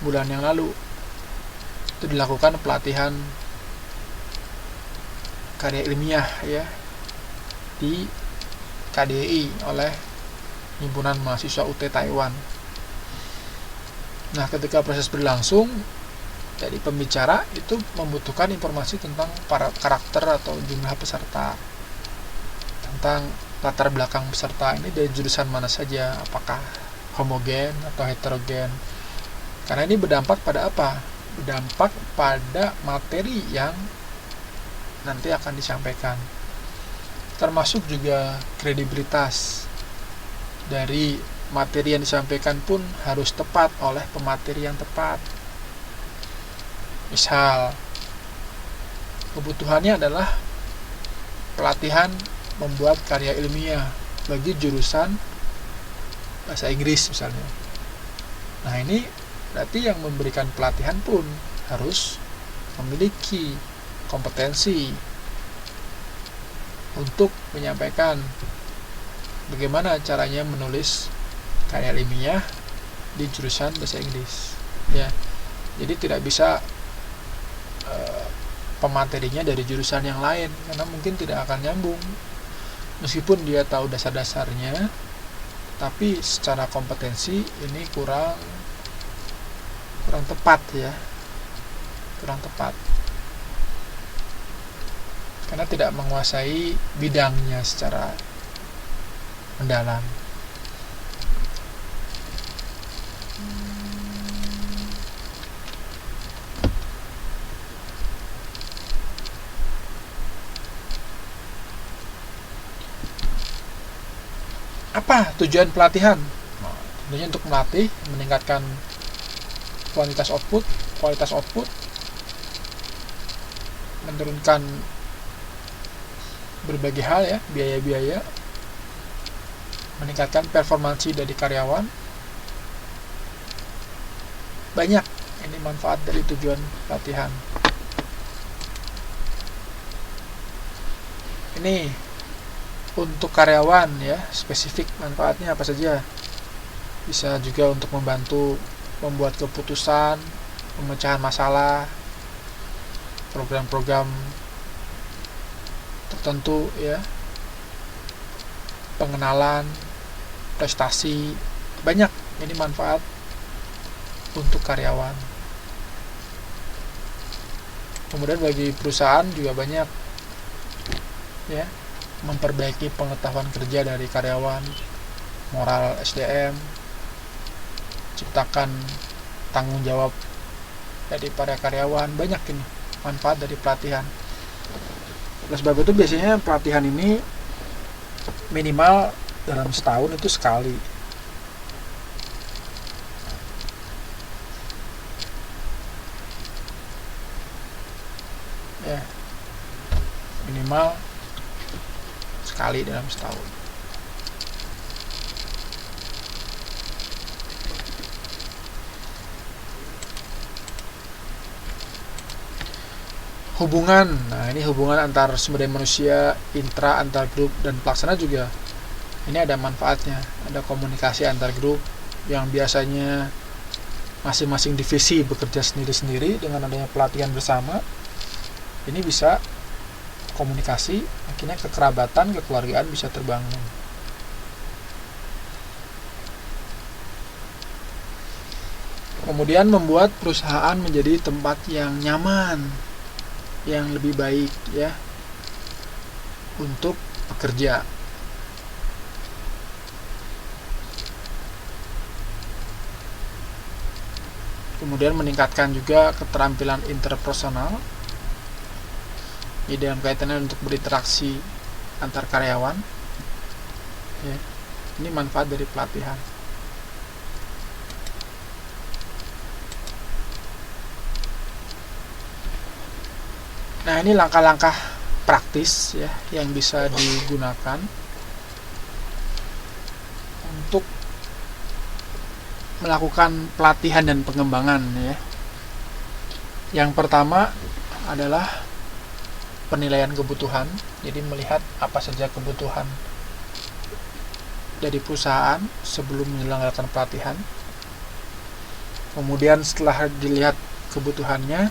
bulan yang lalu itu dilakukan pelatihan karya ilmiah ya di KDI oleh Himpunan Mahasiswa UT Taiwan. Nah, ketika proses berlangsung, jadi pembicara itu membutuhkan informasi tentang para karakter atau jumlah peserta, tentang latar belakang peserta ini dari jurusan mana saja, apakah homogen atau heterogen. Karena ini berdampak pada apa? Berdampak pada materi yang nanti akan disampaikan. Termasuk juga kredibilitas dari materi yang disampaikan pun harus tepat oleh pemateri yang tepat. Misal, kebutuhannya adalah pelatihan membuat karya ilmiah bagi jurusan bahasa Inggris misalnya. Nah, ini berarti yang memberikan pelatihan pun harus memiliki kompetensi untuk menyampaikan bagaimana caranya menulis karya ilmiah di jurusan bahasa Inggris ya. Jadi tidak bisa pematerinya dari jurusan yang lain, karena mungkin tidak akan nyambung meskipun dia tahu dasar-dasarnya, tapi secara kompetensi ini kurang tepat ya, kurang tepat karena tidak menguasai bidangnya secara mendalam. Apa tujuan pelatihan? Tentunya untuk melatih, meningkatkan kualitas output, menurunkan berbagai hal ya, biaya-biaya, meningkatkan performansi dari karyawan. Banyak ini manfaat dari tujuan pelatihan. Ini untuk karyawan ya, spesifik manfaatnya apa saja. Bisa juga untuk membantu membuat keputusan, pemecahan masalah, program-program tertentu ya, pengenalan, prestasi, banyak ini manfaat untuk karyawan. Kemudian bagi perusahaan juga banyak ya, memperbaiki pengetahuan kerja dari karyawan, moral SDM, ciptakan tanggung jawab dari para karyawan. Banyak ini manfaat dari pelatihan. Oleh sebab itu biasanya pelatihan ini minimal dalam setahun itu sekali. Ya, minimal sekali dalam setahun. Hubungan, nah ini hubungan antar sumber daya manusia, intra, antar grup, dan pelaksana juga. Ini ada manfaatnya, ada komunikasi antar grup yang biasanya masing-masing divisi bekerja sendiri-sendiri. Dengan adanya pelatihan bersama, ini bisa komunikasi, akhirnya kekerabatan, kekeluargaan bisa terbangun. Kemudian membuat perusahaan menjadi tempat yang nyaman, yang lebih baik ya untuk bekerja. Kemudian meningkatkan juga keterampilan interpersonal dalam kaitannya untuk berinteraksi antar karyawan ya. Ini manfaat dari pelatihan. Nah, ini langkah-langkah praktis ya yang bisa digunakan untuk melakukan pelatihan dan pengembangan ya. Yang pertama adalah penilaian kebutuhan. Jadi melihat apa saja kebutuhan dari perusahaan sebelum menyelenggarakan pelatihan. Kemudian setelah dilihat kebutuhannya,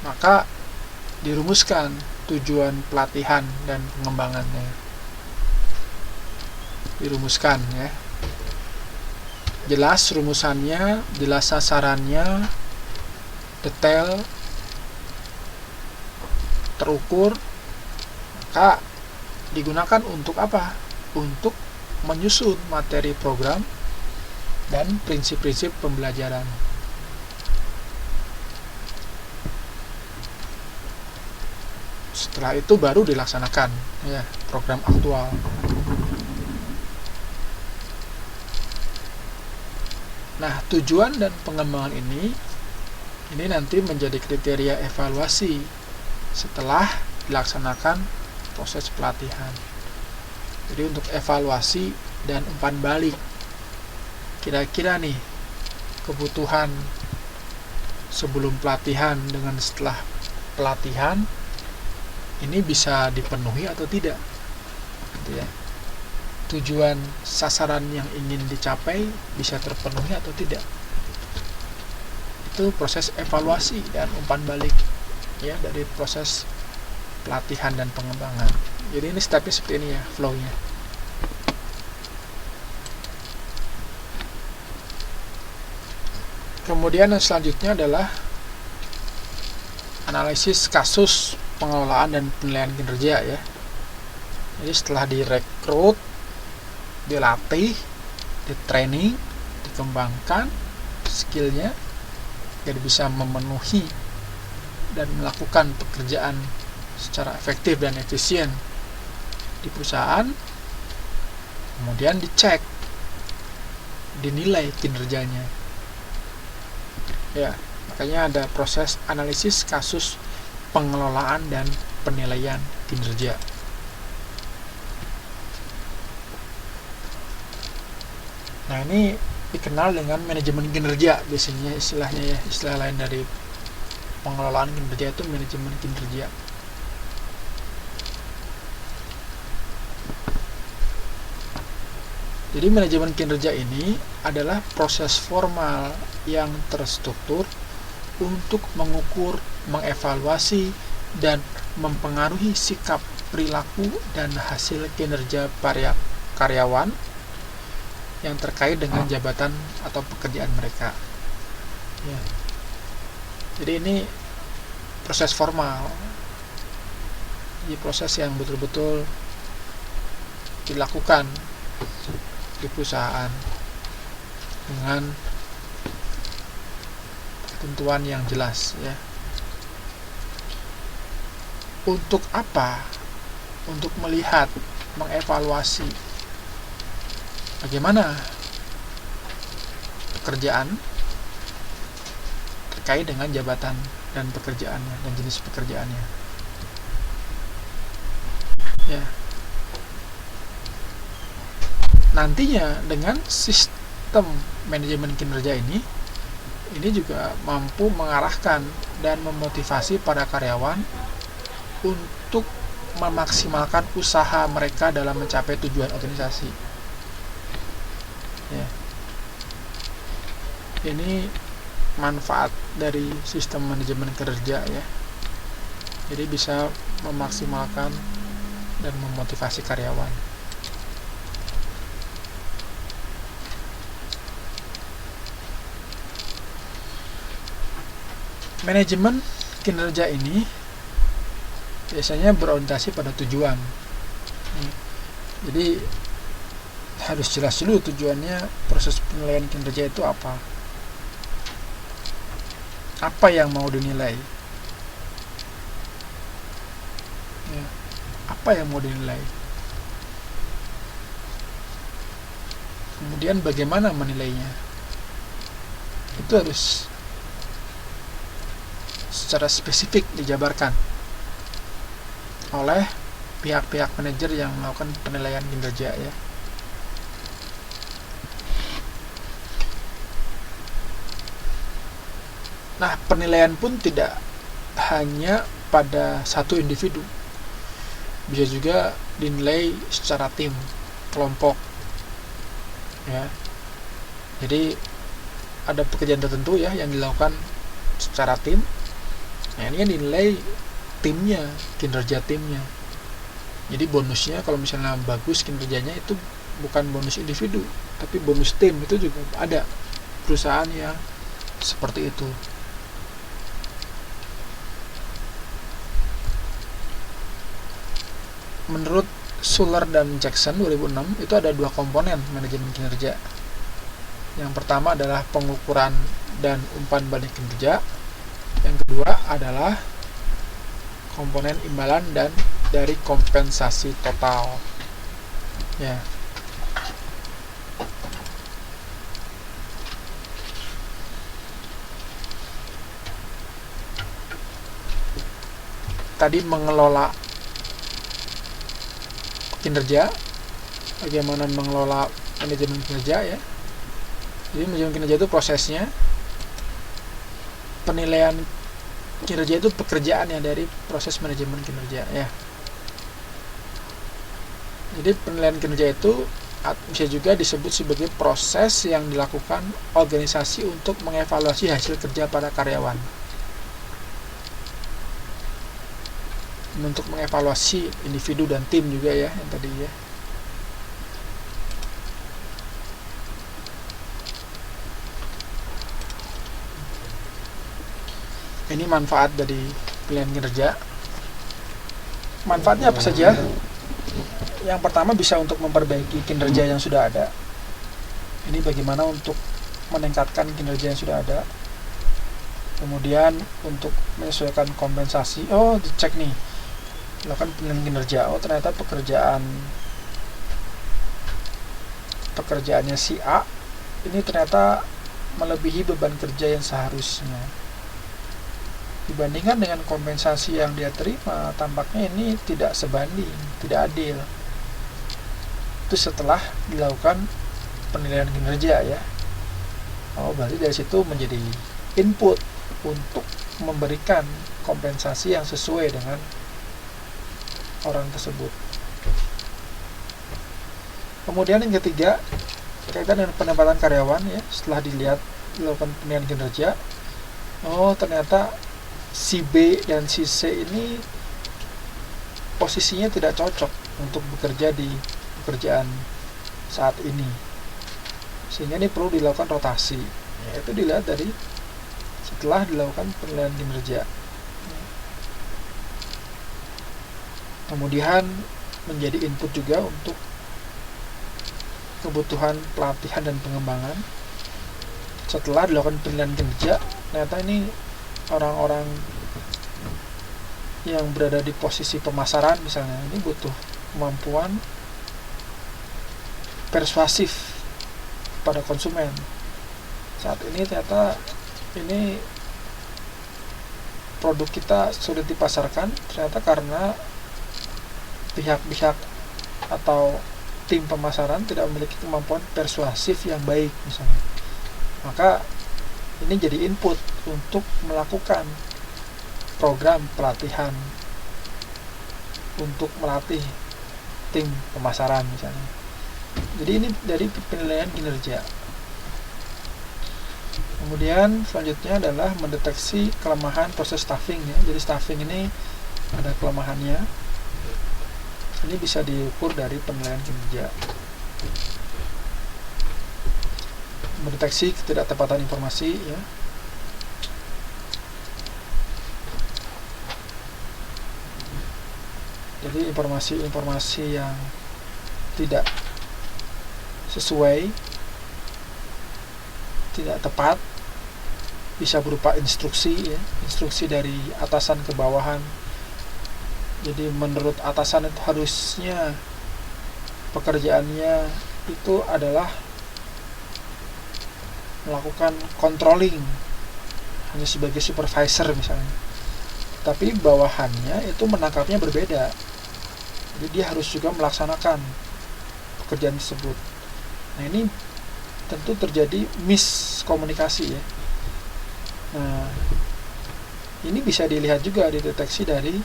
maka dirumuskan tujuan pelatihan dan pengembangannya. Dirumuskan ya. Jelas rumusannya, jelas sasarannya, detail, terukur. Maka digunakan untuk apa? Untuk menyusun materi program dan prinsip-prinsip pembelajaran. Setelah itu baru dilaksanakan ya program aktual. Nah, tujuan dan pengembangan ini nanti menjadi kriteria evaluasi setelah dilaksanakan proses pelatihan. Jadi untuk evaluasi dan umpan balik, kira-kira nih kebutuhan sebelum pelatihan dengan setelah pelatihan ini bisa dipenuhi atau tidak gitu ya. Tujuan sasaran yang ingin dicapai bisa terpenuhi atau tidak. Itu proses evaluasi dan umpan balik ya dari proses pelatihan dan pengembangan. Jadi ini stepnya seperti ini ya, flow-nya. Kemudian yang selanjutnya adalah analisis kasus pengelolaan dan penilaian kinerja ya. Jadi setelah direkrut dilatih, ditraining, dikembangkan skillnya agar bisa memenuhi dan melakukan pekerjaan secara efektif dan efisien di perusahaan. Kemudian dicek, dinilai kinerjanya. Ya, makanya ada proses analisis kasus pengelolaan dan penilaian kinerja. Nah, ini dikenal dengan manajemen kinerja biasanya istilahnya ya. Istilah lain dari pengelolaan kinerja itu manajemen kinerja. Jadi manajemen kinerja ini adalah proses formal yang terstruktur untuk mengukur, mengevaluasi, dan mempengaruhi sikap, perilaku, dan hasil kinerja karyawan yang terkait dengan jabatan atau pekerjaan mereka. Ya. Jadi ini proses formal, ini proses yang betul-betul dilakukan di perusahaan dengan ketentuan yang jelas ya. Untuk apa? Untuk melihat, mengevaluasi bagaimana pekerjaan terkait dengan jabatan dan pekerjaannya dan jenis pekerjaannya. Ya. Nantinya dengan sistem manajemen kinerja ini juga mampu mengarahkan dan memotivasi para karyawan untuk memaksimalkan usaha mereka dalam mencapai tujuan organisasi. Ya. Ini manfaat dari sistem manajemen kerja ya. Jadi bisa memaksimalkan dan memotivasi karyawan. Manajemen kinerja ini biasanya berorientasi pada tujuan. Jadi harus jelas dulu tujuannya, proses penilaian kinerja itu apa. Apa yang mau dinilai? Ya, apa yang mau dinilai? Kemudian bagaimana menilainya? Itu harus secara spesifik dijabarkan oleh pihak-pihak manajer yang melakukan penilaian kinerja ya. Nah, penilaian pun tidak hanya pada satu individu, bisa juga dinilai secara tim, kelompok ya. Jadi ada pekerjaan tertentu ya yang dilakukan secara tim. Nah, ini yang dinilai timnya, kinerja timnya. Jadi bonusnya kalau misalnya bagus kinerjanya itu bukan bonus individu, tapi bonus tim. Itu juga ada perusahaan yang seperti itu. Menurut Schuller dan Jackson 2006 itu ada dua komponen manajemen kinerja. Yang pertama adalah pengukuran dan umpan balik kinerja. Yang kedua adalah komponen imbalan dan dari kompensasi total. Ya. Tadi mengelola kinerja, bagaimana mengelola manajemen kinerja ya. Jadi manajemen kinerja itu prosesnya, penilaian kinerja itu pekerjaannya dari proses manajemen kinerja ya. Jadi penilaian kinerja itu bisa juga disebut sebagai proses yang dilakukan organisasi untuk mengevaluasi hasil kerja para karyawan, untuk mengevaluasi individu dan tim juga ya yang tadi ya. Ini manfaat dari penilaian kinerja. Manfaatnya apa saja? Yang pertama bisa untuk memperbaiki kinerja yang sudah ada. Ini bagaimana untuk meningkatkan kinerja yang sudah ada. Kemudian untuk menyesuaikan kompensasi, dicek nih, lakukan penilaian kinerja. Ternyata pekerjaannya si A ini ternyata melebihi beban kerja yang seharusnya. Dibandingkan dengan kompensasi yang dia terima, tampaknya ini tidak sebanding, tidak adil. Itu setelah dilakukan penilaian kinerja ya. Berarti dari situ menjadi input untuk memberikan kompensasi yang sesuai dengan orang tersebut. Kemudian yang ketiga, berkaitan dengan penempatan karyawan ya. Setelah dilakukan penilaian kinerja, ternyata si B dan si C ini posisinya tidak cocok untuk bekerja di pekerjaan saat ini, sehingga ini perlu dilakukan rotasi. Itu dilihat dari setelah dilakukan penilaian kinerja. Kemudian menjadi input juga untuk kebutuhan pelatihan dan pengembangan. Setelah dilakukan penilaian kinerja, ternyata ini orang-orang yang berada di posisi pemasaran misalnya, ini butuh kemampuan persuasif pada konsumen. Saat ini ternyata ini produk kita sulit dipasarkan ternyata karena pihak-pihak atau tim pemasaran tidak memiliki kemampuan persuasif yang baik misalnya. Maka ini jadi input untuk melakukan program pelatihan untuk melatih tim pemasaran misalnya. Jadi ini dari penilaian kinerja. Kemudian selanjutnya adalah mendeteksi kelemahan proses staffing ya. Jadi staffing ini ada kelemahannya. Ini bisa diukur dari penilaian kinerja. Mendeteksi ketidaktepatan informasi ya. Jadi informasi-informasi yang tidak sesuai, tidak tepat, bisa berupa instruksi ya, instruksi dari atasan ke bawahan. Jadi menurut atasan itu harusnya pekerjaannya itu adalah melakukan controlling, hanya sebagai supervisor misalnya, tapi bawahannya itu menangkapnya berbeda. Jadi dia harus juga melaksanakan pekerjaan tersebut. Nah ini tentu terjadi miskomunikasi ya. Nah ini bisa dilihat juga, dideteksi dari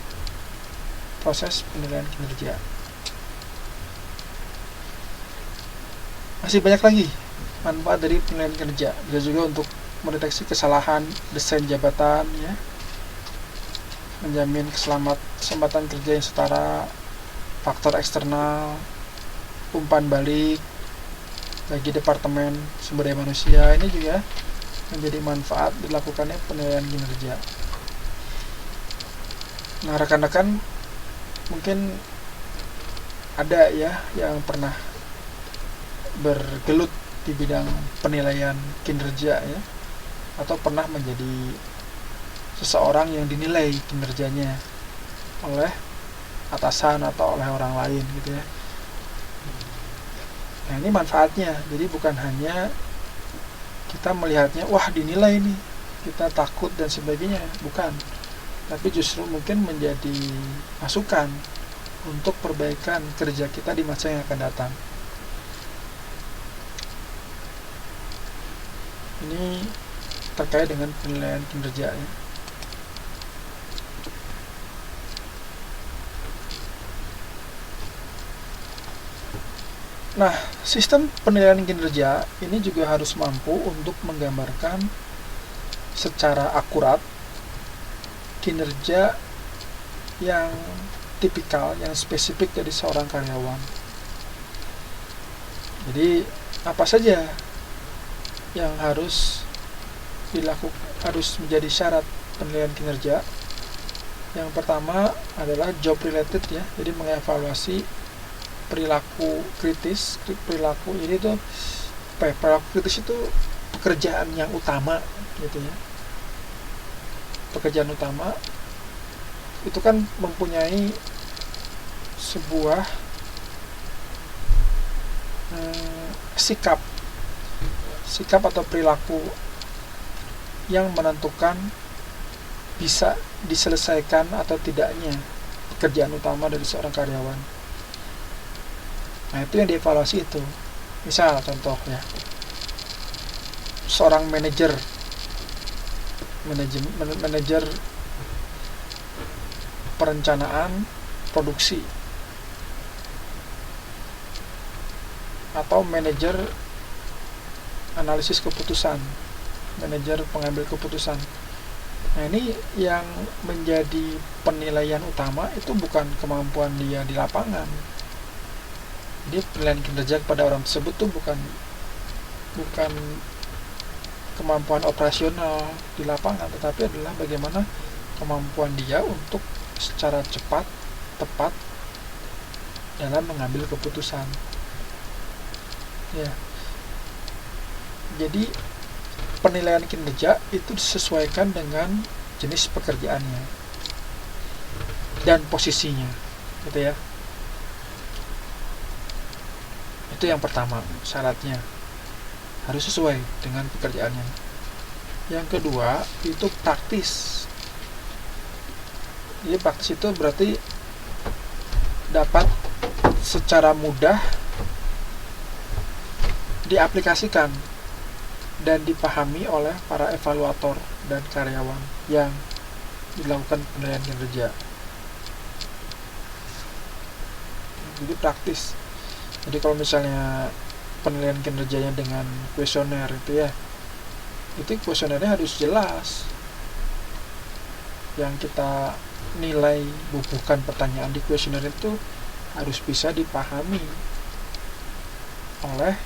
proses penilaian kinerja. Masih banyak lagi manfaat dari penilaian kinerja. Bisa juga untuk mendeteksi kesalahan desain jabatan ya, menjamin kesempatan kerja yang setara, faktor eksternal, umpan balik bagi departemen sumber daya manusia. Ini juga menjadi manfaat dilakukannya penilaian kinerja. Nah rekan-rekan mungkin ada ya yang pernah bergelut di bidang penilaian kinerja ya, atau pernah menjadi seseorang yang dinilai kinerjanya oleh atasan atau oleh orang lain gitu ya. Nah ini manfaatnya. Jadi bukan hanya kita melihatnya wah dinilai nih, kita takut dan sebagainya, bukan, tapi justru mungkin menjadi masukan untuk perbaikan kerja kita di masa yang akan datang. Ini terkait dengan penilaian kinerja ya. Nah, sistem penilaian kinerja ini juga harus mampu untuk menggambarkan secara akurat kinerja yang tipikal, yang spesifik dari seorang karyawan. Jadi, apa saja yang harus dilakukan, harus menjadi syarat penilaian kinerja? Yang pertama adalah job related ya, jadi mengevaluasi perilaku kritis. Perilaku ini tuh perilaku kritis itu pekerjaan yang utama gitu ya. Pekerjaan utama itu kan mempunyai sebuah sikap atau perilaku yang menentukan bisa diselesaikan atau tidaknya pekerjaan utama dari seorang karyawan. Nah, itu yang dievaluasi itu. Misal contoh ya, seorang manajer perencanaan produksi atau manajer analisis keputusan, manajer pengambil keputusan. Nah, ini yang menjadi penilaian utama itu bukan kemampuan dia di lapangan. Jadi penilaian kinerja kepada orang tersebut tuh bukan kemampuan operasional di lapangan, tetapi adalah bagaimana kemampuan dia untuk secara cepat, tepat dalam mengambil keputusan. Ya. Jadi penilaian kinerja itu disesuaikan dengan jenis pekerjaannya dan posisinya, gitu ya. Itu yang pertama, syaratnya harus sesuai dengan pekerjaannya. Yang kedua, itu praktis. Jadi praktis itu berarti dapat secara mudah diaplikasikan dan dipahami oleh para evaluator dan karyawan yang dilakukan penilaian kinerja. Jadi praktis. Jadi kalau misalnya penilaian kinerjanya dengan kuesioner itu ya, itu kuesionernya harus jelas. Yang kita nilai bubuhkan pertanyaan di kuesioner itu harus bisa dipahami oleh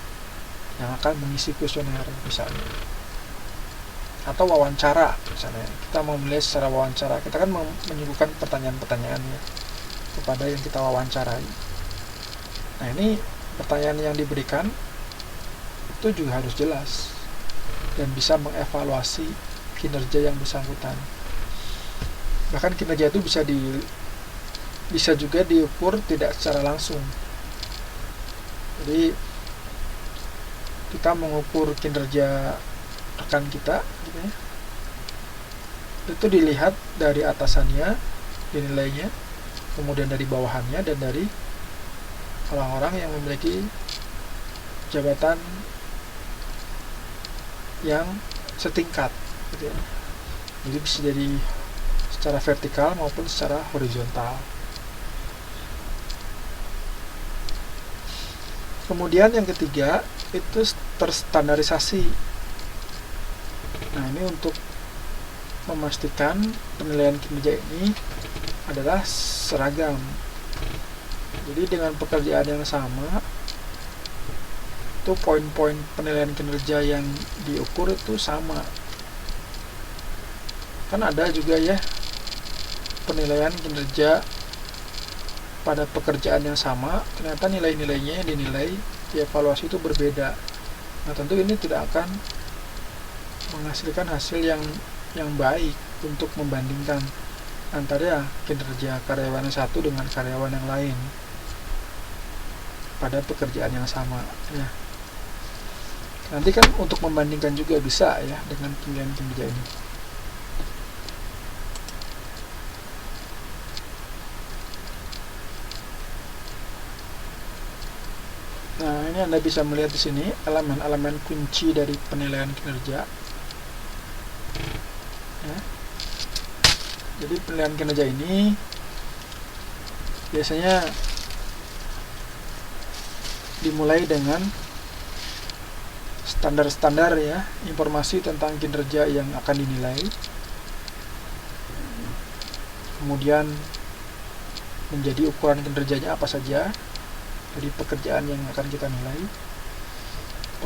yang akan mengisi kuesioner misalnya. Atau wawancara misalnya, kita mau melihat secara wawancara, kita kan menyuguhkan pertanyaan-pertanyaan ya kepada yang kita wawancarai. Nah, ini pertanyaan yang diberikan itu juga harus jelas dan bisa mengevaluasi kinerja yang bersangkutan. Bahkan kinerja itu bisa juga diukur tidak secara langsung. Jadi kita mengukur kinerja rekan kita gitu ya, itu dilihat dari atasannya dinilainya, kemudian dari bawahannya, dan dari orang-orang yang memiliki jabatan yang setingkat gitu ya. Jadi bisa jadi secara vertikal maupun secara horizontal. Kemudian yang ketiga itu terstandarisasi. Nah, ini untuk memastikan penilaian kinerja ini adalah seragam. Jadi dengan pekerjaan yang sama, itu poin-poin penilaian kinerja yang diukur itu sama. Kan ada juga ya penilaian kinerja pada pekerjaan yang sama, ternyata nilai-nilainya yang dinilai dievaluasi itu berbeda. Nah, tentu ini tidak akan menghasilkan hasil yang baik untuk membandingkan antara kinerja karyawan yang satu dengan karyawan yang lain pada pekerjaan yang sama ya. Nanti kan untuk membandingkan juga bisa ya dengan penilaian kinerja ini. Nah, ini Anda bisa melihat di sini elemen-elemen kunci dari penilaian kinerja. Ya. Jadi penilaian kinerja ini biasanya dimulai dengan standar-standar ya, informasi tentang kinerja yang akan dinilai. Kemudian menjadi ukuran kinerjanya apa saja dari pekerjaan yang akan kita nilai.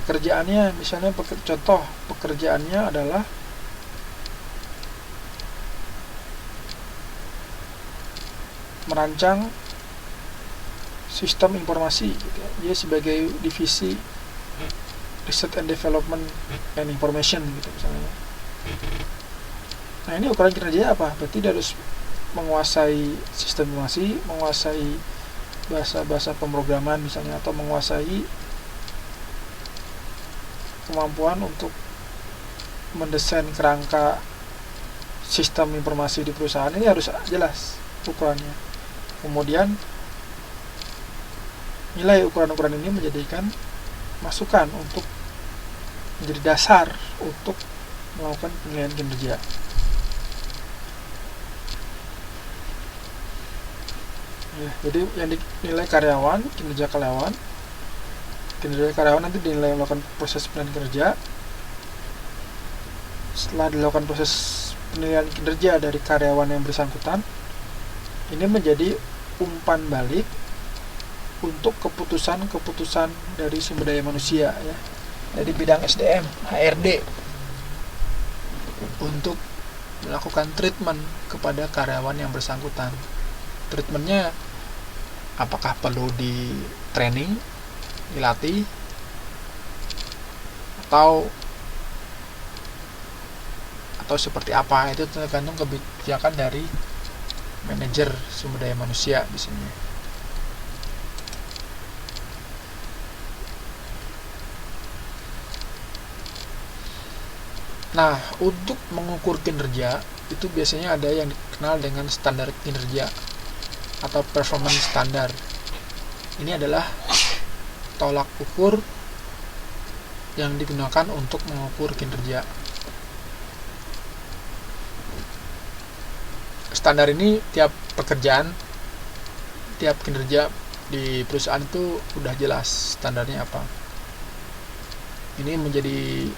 Pekerjaannya misalnya contoh pekerjaannya adalah merancang sistem informasi gitu ya. Dia sebagai divisi Research and Development and Information gitu misalnya. Nah, ini ukuran kinerja apa? Berarti dia harus menguasai sistem informasi, menguasai bahasa-bahasa pemrograman misalnya, atau menguasai kemampuan untuk mendesain kerangka sistem informasi di perusahaan. Ini harus jelas ukurannya. Kemudian nilai ukuran-ukuran ini menjadikan masukan untuk menjadi dasar untuk melakukan penilaian kinerja. Ya, jadi yang dinilai karyawan, kinerja karyawan nanti dinilai melakukan proses penilaian kinerja. Setelah dilakukan proses penilaian kinerja dari karyawan yang bersangkutan, ini menjadi umpan balik untuk keputusan-keputusan dari sumber daya manusia ya, dari bidang SDM, HRD, untuk melakukan treatment kepada karyawan yang bersangkutan. Treatmentnya apakah perlu di training, dilatih, atau seperti apa, itu tergantung kebijakan dari manajer sumber daya manusia di sini. Nah, untuk mengukur kinerja itu biasanya ada yang dikenal dengan standar kinerja atau performance standar. Ini adalah tolak ukur yang digunakan untuk mengukur kinerja. Standar ini tiap pekerjaan, tiap kinerja di perusahaan itu udah jelas standarnya apa. Ini menjadi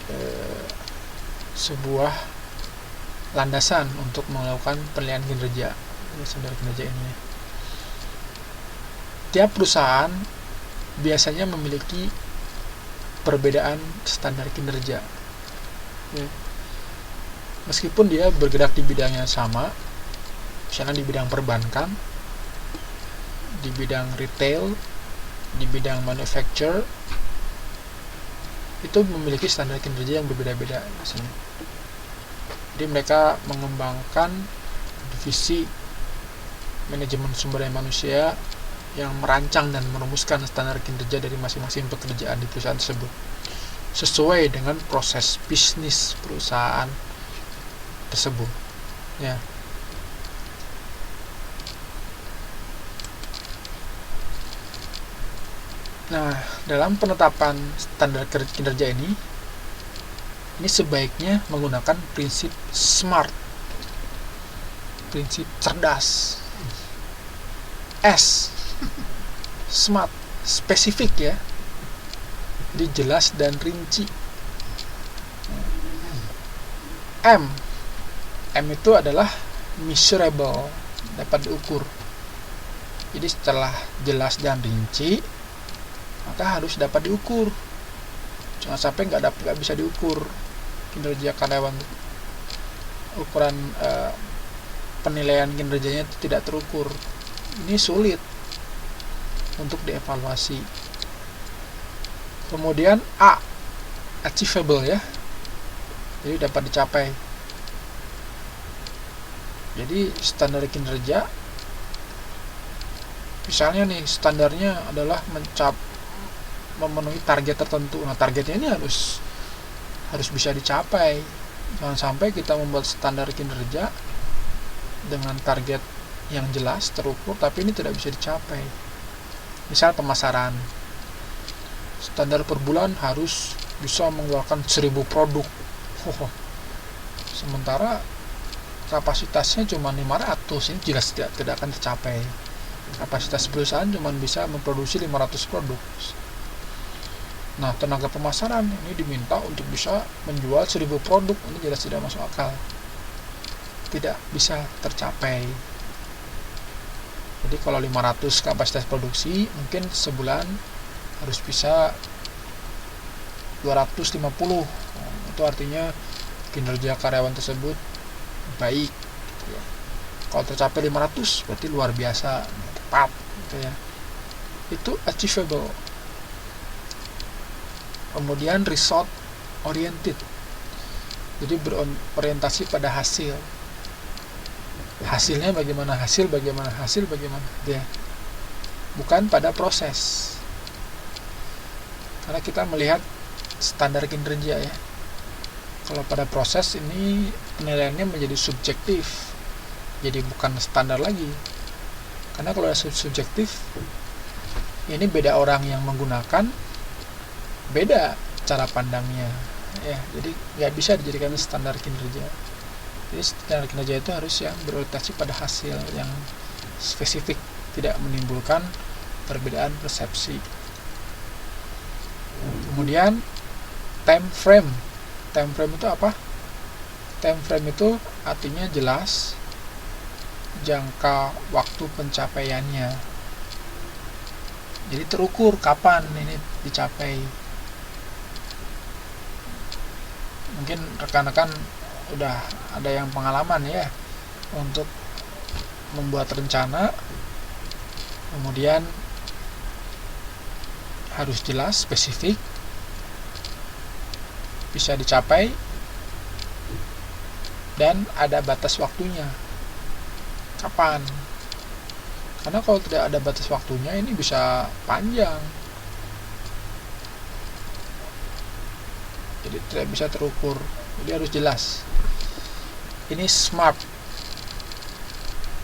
sebuah landasan untuk melakukan penilaian kinerja, standar kinerja ini. Tiap perusahaan biasanya memiliki perbedaan standar kinerja. Ya. Meskipun dia bergerak di bidang yang sama, misalnya di bidang perbankan, di bidang retail, di bidang manufacture, itu memiliki standar kinerja yang berbeda-beda biasanya. Jadi mereka mengembangkan divisi manajemen sumber daya manusia yang merancang dan merumuskan standar kinerja dari masing-masing pekerjaan di perusahaan tersebut sesuai dengan proses bisnis perusahaan tersebut. Ya. Nah, dalam penetapan standar kinerja ini sebaiknya menggunakan prinsip SMART, prinsip cerdas. S, SMART, spesifik ya, jadi jelas dan rinci. M itu adalah measurable, dapat diukur. Jadi setelah jelas dan rinci, maka harus dapat diukur. Jangan sampai nggak bisa diukur kinerja karyawan. Ukuran penilaian kinerjanya tidak terukur. Ini sulit untuk dievaluasi. Kemudian A, achievable ya, jadi dapat dicapai. Jadi standar kinerja, misalnya nih standarnya adalah memenuhi target tertentu. Nah, targetnya ini harus bisa dicapai. Jangan sampai kita membuat standar kinerja dengan target yang jelas, terukur, tapi ini tidak bisa dicapai. Misal pemasaran, standar per bulan harus bisa mengeluarkan 1000 produk. Sementara kapasitasnya cuma 500, ini jelas tidak akan tercapai. Kapasitas perusahaan cuma bisa memproduksi 500 produk. Nah, tenaga pemasaran ini diminta untuk bisa menjual 1000 produk, ini jelas tidak masuk akal, tidak bisa tercapai. Jadi kalau 500 kapasitas produksi, mungkin sebulan harus bisa 250. Itu artinya kinerja karyawan tersebut baik. Kalau tercapai 500 berarti luar biasa, tepat gitu ya. itu achievable. Kemudian result oriented, jadi berorientasi pada hasil. Hasilnya bagaimana, bagaimana, ya. Bukan pada proses. Karena kita melihat standar kinerja ya. Kalau pada proses ini penilaiannya menjadi subjektif, jadi bukan standar lagi. Karena kalau ada subjektif, ini beda orang yang menggunakan, beda cara pandangnya ya. Jadi nggak bisa dijadikan standar kinerja. Jadi standar kinerja itu harus yang berorientasi pada hasil yang spesifik, tidak menimbulkan perbedaan persepsi. Kemudian time frame. Time frame itu apa? Time frame itu artinya jelas, jangka waktu pencapaiannya. Jadi terukur kapan ini dicapai. Mungkin rekan-rekan udah ada yang pengalaman ya untuk membuat rencana, kemudian harus jelas, spesifik, bisa dicapai, dan ada batas waktunya kapan. Karena kalau tidak ada batas waktunya, ini bisa panjang, jadi tidak bisa terukur. Jadi harus jelas. Ini SMART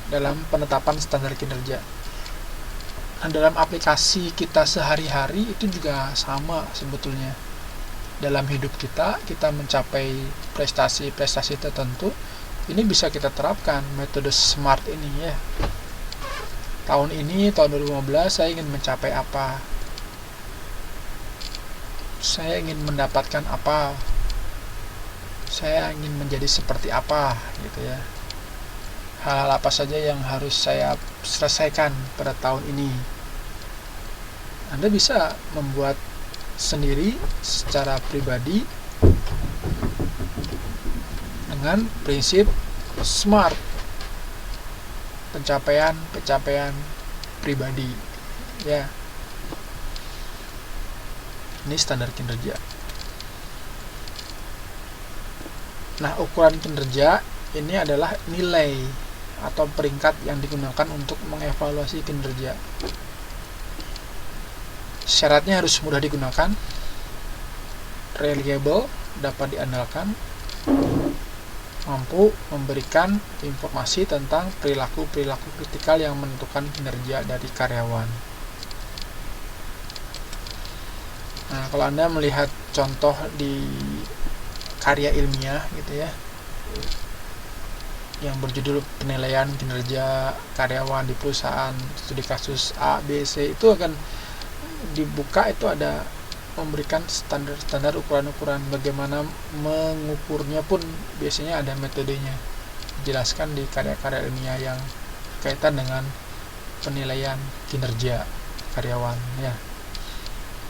dalam penetapan standar kinerja. Nah, dalam aplikasi kita sehari-hari itu juga sama sebetulnya. Dalam hidup kita mencapai prestasi-prestasi tertentu, ini bisa kita terapkan metode SMART ini ya. Tahun ini, tahun 2015, saya ingin mencapai apa? Saya ingin mendapatkan apa? Saya ingin menjadi seperti apa gitu ya. Hal-hal apa saja yang harus saya selesaikan pada tahun ini. Anda bisa membuat sendiri secara pribadi dengan prinsip SMART, pencapaian pribadi ya. Ini standar kinerja. Nah, ukuran kinerja ini adalah nilai atau peringkat yang digunakan untuk mengevaluasi kinerja. Syaratnya harus mudah digunakan, reliable, dapat diandalkan, mampu memberikan informasi tentang perilaku-perilaku kritikal yang menentukan kinerja dari karyawan. Nah, kalau Anda melihat contoh di karya ilmiah gitu ya, yang berjudul penilaian kinerja karyawan di perusahaan studi kasus A, B, C, itu akan dibuka, itu ada memberikan standar ukuran-ukuran, bagaimana mengukurnya pun biasanya ada metodenya, dijelaskan di karya-karya ilmiah yang kaitan dengan penilaian kinerja karyawan ya.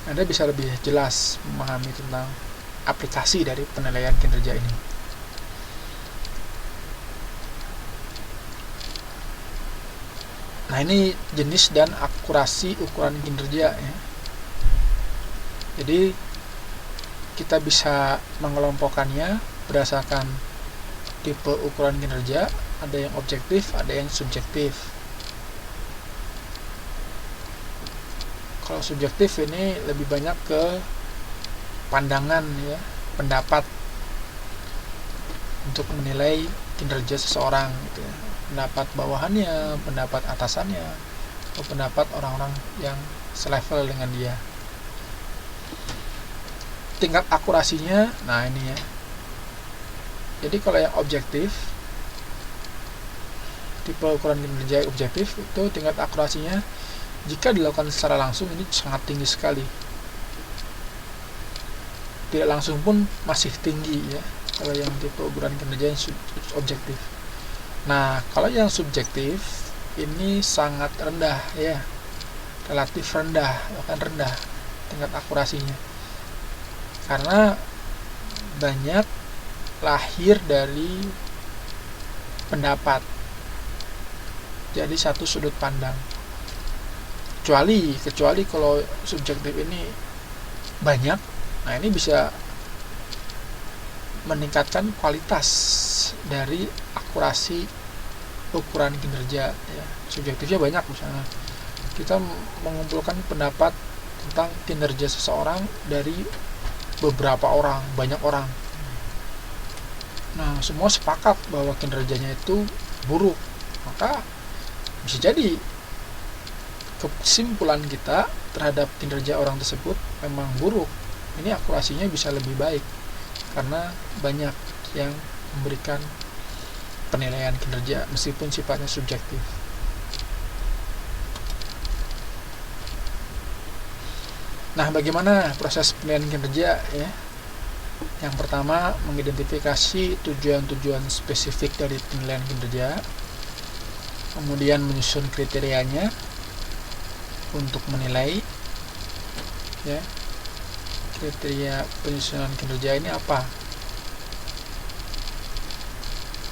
Anda bisa lebih jelas memahami tentang aplikasi dari penilaian kinerja ini. Nah, ini jenis dan akurasi ukuran kinerja ya. Jadi kita bisa mengelompokkannya berdasarkan tipe ukuran kinerja, ada yang objektif, ada yang subjektif. Kalau subjektif ini lebih banyak ke pandangan ya, pendapat untuk menilai kinerja seseorang gitu ya. Pendapat bawahannya, pendapat atasannya, atau pendapat orang-orang yang selevel dengan dia. Tingkat akurasinya, nah ini ya. Jadi kalau yang objektif, tipe ukuran kinerja objektif itu tingkat akurasinya jika dilakukan secara langsung ini sangat tinggi sekali. Tidak langsung pun masih tinggi ya, kalau yang tipe ukuran kinerja yang objektif. Nah, kalau yang subjektif ini sangat rendah ya, relatif rendah, bahkan rendah tingkat akurasinya, karena banyak lahir dari pendapat, jadi satu sudut pandang. kecuali kalau subjektif ini banyak. Nah, ini bisa meningkatkan kualitas dari akurasi ukuran kinerja ya. Subjektifnya banyak, misalnya kita mengumpulkan pendapat tentang kinerja seseorang dari beberapa orang, banyak orang. Nah, semua sepakat bahwa kinerjanya itu buruk, maka bisa jadi kesimpulan kita terhadap kinerja orang tersebut memang buruk. Ini akurasinya bisa lebih baik karena banyak yang memberikan penilaian kinerja meskipun sifatnya subjektif. Nah, bagaimana proses penilaian kinerja ya? Yang pertama, mengidentifikasi tujuan-tujuan spesifik dari penilaian kinerja, kemudian menyusun kriterianya untuk menilai ya. Kriteria penyusunan kinerja ini apa?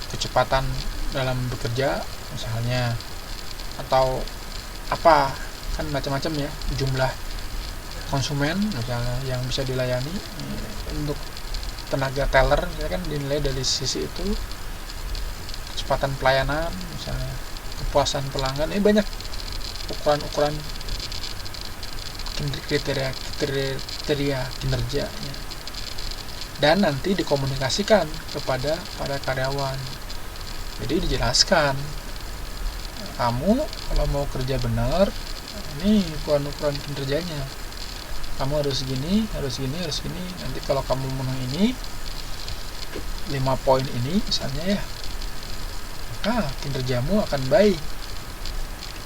Kecepatan dalam bekerja misalnya, atau apa, kan macam-macam ya, jumlah konsumen misalnya yang bisa dilayani. Untuk tenaga teller ya kan dinilai dari sisi itu, kecepatan pelayanan misalnya, kepuasan pelanggan. Ini banyak ukuran-ukuran kriteria kinerjanya, dan nanti dikomunikasikan kepada para karyawan. Jadi dijelaskan, kamu kalau mau kerja benar, ini ukuran-ukuran kinerjanya, kamu harus gini. Nanti kalau kamu memenuhi ini 5 poin ini misalnya ya, maka kinerjamu akan baik.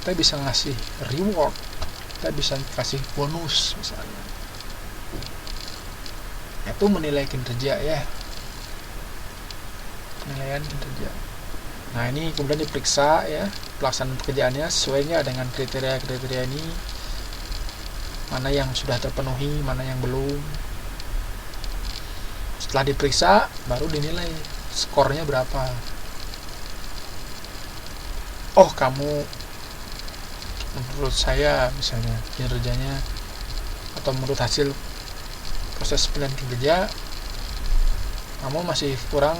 Kita bisa ngasih reward, kita bisa kasih bonus misalnya. Itu menilai kinerja ya, penilaian kinerja. Nah, ini kemudian diperiksa ya, pelaksanaan pekerjaannya sesuai nggak dengan kriteria-kriteria ini, mana yang sudah terpenuhi, mana yang belum. Setelah diperiksa baru dinilai skornya berapa. Oh, kamu, menurut saya misalnya kinerjanya, atau menurut hasil proses penilaian kinerja, kamu masih kurang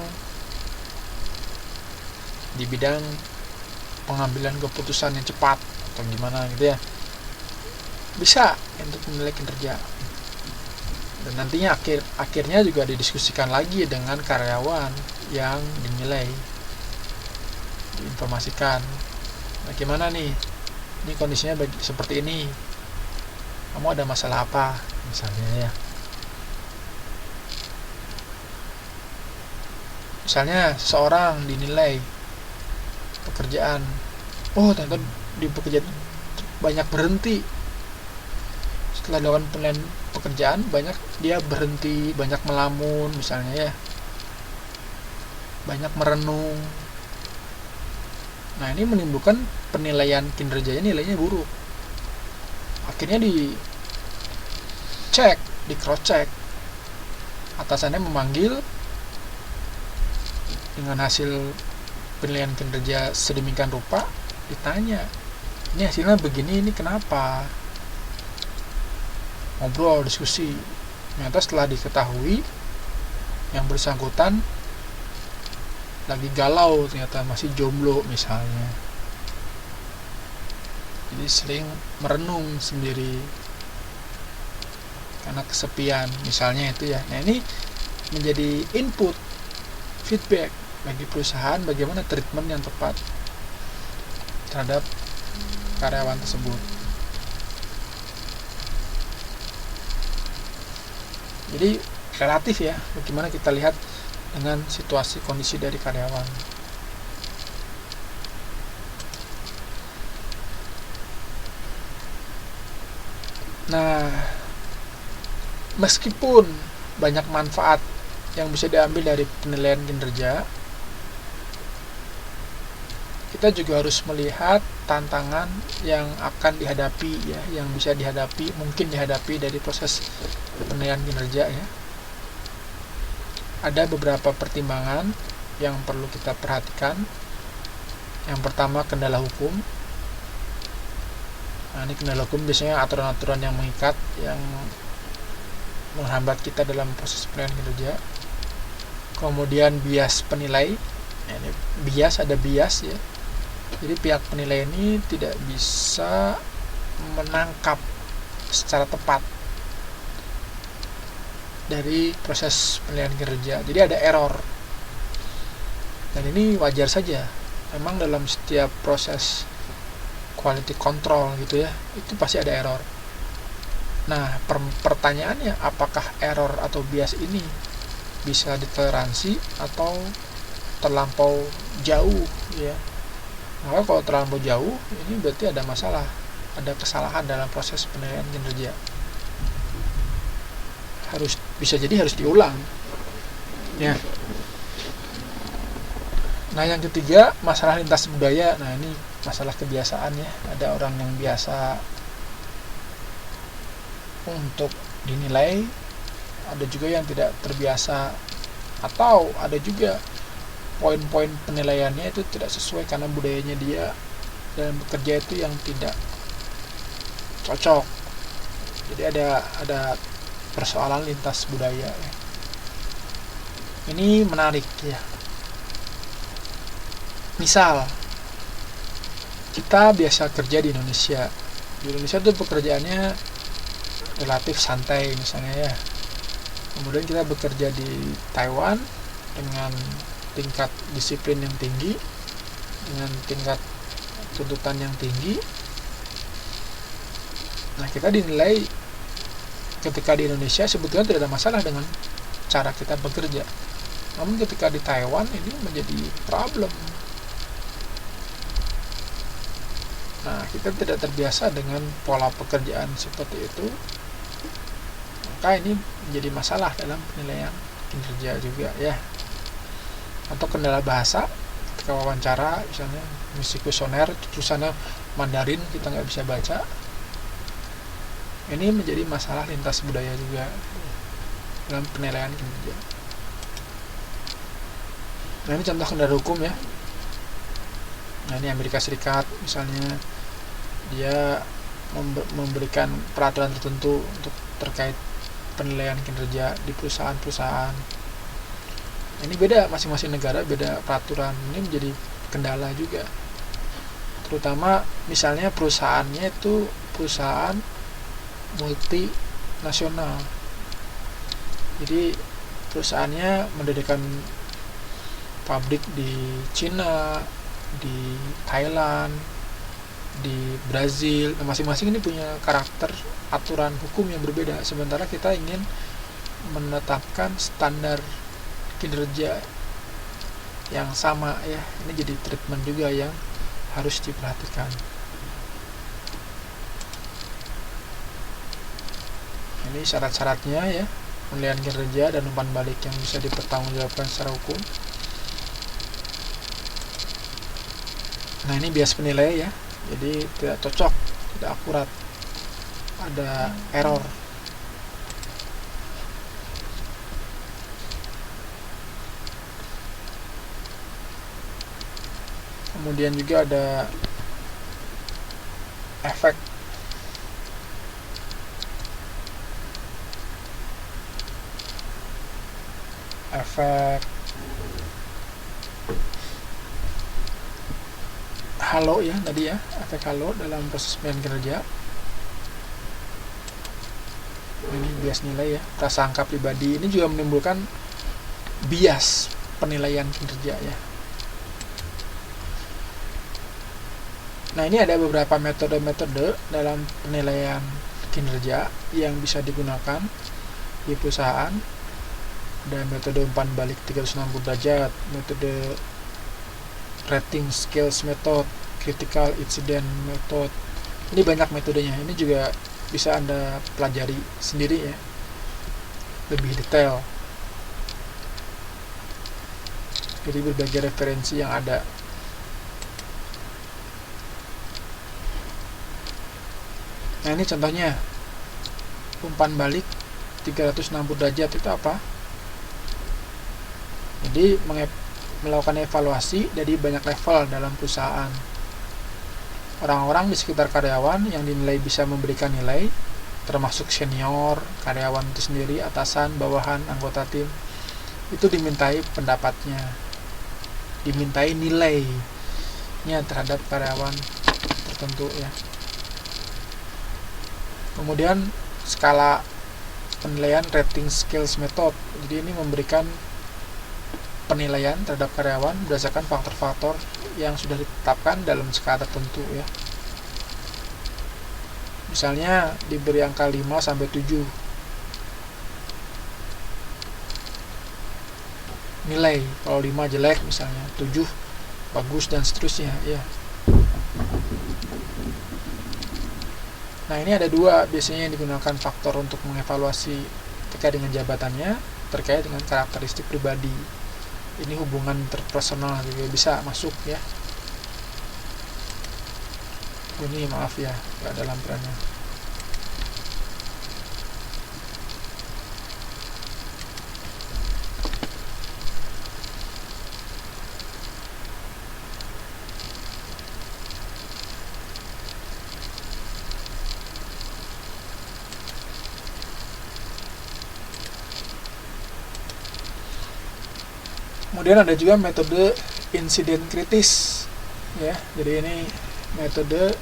di bidang pengambilan keputusan yang cepat atau gimana gitu ya, bisa untuk menilai kinerja. Dan nantinya akhirnya juga didiskusikan lagi dengan karyawan yang dinilai, diinformasikan, bagaimana nih, ini kondisinya seperti ini, kamu ada masalah apa misalnya ya. Misalnya seorang dinilai pekerjaan, oh ternyata di pekerjaan banyak berhenti. Setelah dilakukan penilaian pekerjaan, banyak dia berhenti, banyak melamun misalnya ya, banyak merenung. Nah, ini menimbulkan penilaian kinerjanya nilainya buruk. Akhirnya dicek, di cross check, atasannya memanggil dengan hasil penilaian kinerja sedemikian rupa, ditanya, ini hasilnya begini, ini kenapa? Ngobrol, diskusi. Ternyata setelah diketahui yang bersangkutan lagi galau, ternyata masih jomblo misalnya, jadi sering merenung sendiri karena kesepian misalnya itu ya. Nah, ini menjadi input, feedback bagi perusahaan bagaimana treatment yang tepat terhadap karyawan tersebut. Jadi relatif ya, bagaimana kita lihat dengan situasi kondisi dari karyawan. Nah, meskipun banyak manfaat yang bisa diambil dari penilaian kinerja, kita juga harus melihat tantangan yang akan dihadapi ya, yang bisa dihadapi, mungkin dihadapi dari proses penilaian kinerja ya. Ada beberapa pertimbangan yang perlu kita perhatikan. Yang pertama, kendala hukum. Nah, ini kendala hukum biasanya aturan-aturan yang mengikat, yang menghambat kita dalam proses penilaian kinerja. Kemudian bias penilai. Nah, ini ada bias ya. Jadi pihak penilai ini tidak bisa menangkap secara tepat dari proses penilaian kinerja. Jadi ada error. Dan ini wajar saja. Memang dalam setiap proses quality control gitu ya, itu pasti ada error. Nah, pertanyaannya, apakah error atau bias ini bisa ditoleransi atau terlampau jauh ya? Maka kalau terlampau jauh, ini berarti ada masalah, ada kesalahan dalam proses penilaian kinerja. Bisa jadi harus diulang ya. Nah, yang ketiga, masalah lintas budaya. Nah, ini masalah kebiasaan ya. Ada orang yang biasa untuk dinilai, ada juga yang tidak terbiasa, atau ada juga poin-poin penilaiannya itu tidak sesuai karena budayanya dia dalam bekerja itu yang tidak cocok. Jadi ada persoalan lintas budaya ya. Ini menarik ya. Misal kita biasa kerja di Indonesia. Di Indonesia tuh pekerjaannya relatif santai misalnya ya. Kemudian kita bekerja di Taiwan dengan tingkat disiplin yang tinggi, dengan tingkat tuntutan yang tinggi. Nah, kita dinilai ketika di Indonesia sebetulnya tidak ada masalah dengan cara kita bekerja. Namun ketika di Taiwan ini menjadi problem. Nah, kita tidak terbiasa dengan pola pekerjaan seperti itu. Maka ini menjadi masalah dalam penilaian kinerja juga ya. Atau kendala bahasa ketika wawancara, misalnya misi kuesioner tulisannya Mandarin, kita nggak bisa baca. Ini menjadi masalah lintas budaya juga dalam penilaian kinerja. Nah, ini contoh kendala hukum ya. Nah, ini Amerika Serikat misalnya, dia memberikan peraturan tertentu untuk terkait penilaian kinerja di perusahaan-perusahaan. Ini beda, masing-masing negara beda peraturan. Ini menjadi kendala juga, terutama misalnya perusahaannya itu perusahaan multinasional. Jadi perusahaannya mendirikan pabrik di Cina, di Thailand, di Brazil. Masing-masing ini punya karakter aturan hukum yang berbeda. Sementara kita ingin menetapkan standar kinerja yang sama ya. Ini jadi treatment juga yang harus diperhatikan. Ini syarat-syaratnya ya, penilaian kinerja dan umpan balik yang bisa dipertanggungjawabkan secara hukum. Nah, ini bias penilai ya, jadi tidak cocok, tidak akurat, ada error. Kemudian juga ada efek halo ya tadi ya, efek halo dalam proses penilaian kinerja. Ini bias nilai ya, prasangka pribadi. Ini juga menimbulkan bias penilaian kinerja ya. Nah, ini ada beberapa metode-metode dalam penilaian kinerja yang bisa digunakan di perusahaan. Ada metode umpan balik 360 derajat, metode rating scales method, critical incident method. Ini banyak metodenya. Ini juga bisa Anda pelajari sendiri ya, lebih detail. Jadi berbagai referensi yang ada. Nah, ini contohnya umpan balik 360 derajat itu apa? Jadi melakukan evaluasi dari banyak level dalam perusahaan. orang-orang di sekitar karyawan yang dinilai bisa memberikan nilai, termasuk senior, karyawan itu sendiri, atasan, bawahan, anggota tim, itu dimintai pendapatnya, dimintai nilainya terhadap karyawan tertentu ya. Kemudian skala penilaian rating skills method. Jadi ini memberikan penilaian terhadap karyawan berdasarkan faktor-faktor yang sudah ditetapkan dalam skala tertentu ya. Misalnya diberi angka 5 sampai 7. Nilai, kalau 5 jelek misalnya, 7 bagus dan seterusnya ya. Nah, ini ada dua biasanya yang digunakan faktor untuk mengevaluasi terkait dengan jabatannya, terkait dengan karakteristik pribadi. Ini hubungan interpersonal juga bisa masuk ya. Ini maaf ya, nggak ada lampirannya. Kemudian ada juga metode insiden kritis ya. Jadi ini metode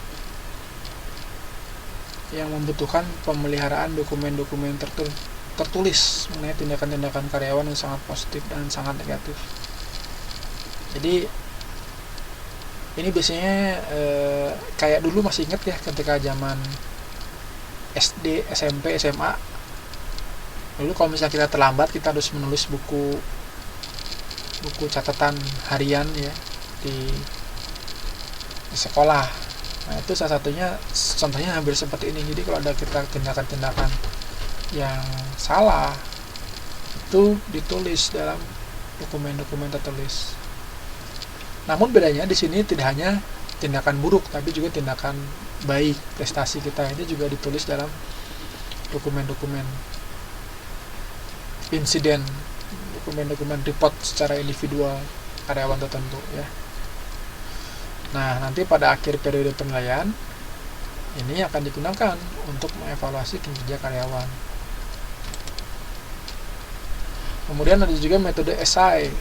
yang membutuhkan pemeliharaan dokumen-dokumen tertulis mengenai tindakan-tindakan karyawan yang sangat positif dan sangat negatif. Jadi ini biasanya kayak dulu masih ingat ya, ketika zaman SD, SMP, SMA. Dulu kalau misalnya kita terlambat, kita harus menulis buku catatan harian ya di sekolah. Nah, itu salah satunya, contohnya hampir seperti ini. Jadi kalau ada kita tindakan-tindakan yang salah, itu ditulis dalam dokumen-dokumen tertulis. Namun bedanya di sini tidak hanya tindakan buruk, tapi juga tindakan baik, prestasi kita ini juga ditulis dalam dokumen-dokumen insiden, dokumen-dokumen report secara individual karyawan tertentu ya. Nah, nanti pada akhir periode penilaian ini akan digunakan untuk mengevaluasi kinerja karyawan. Kemudian ada juga metode SI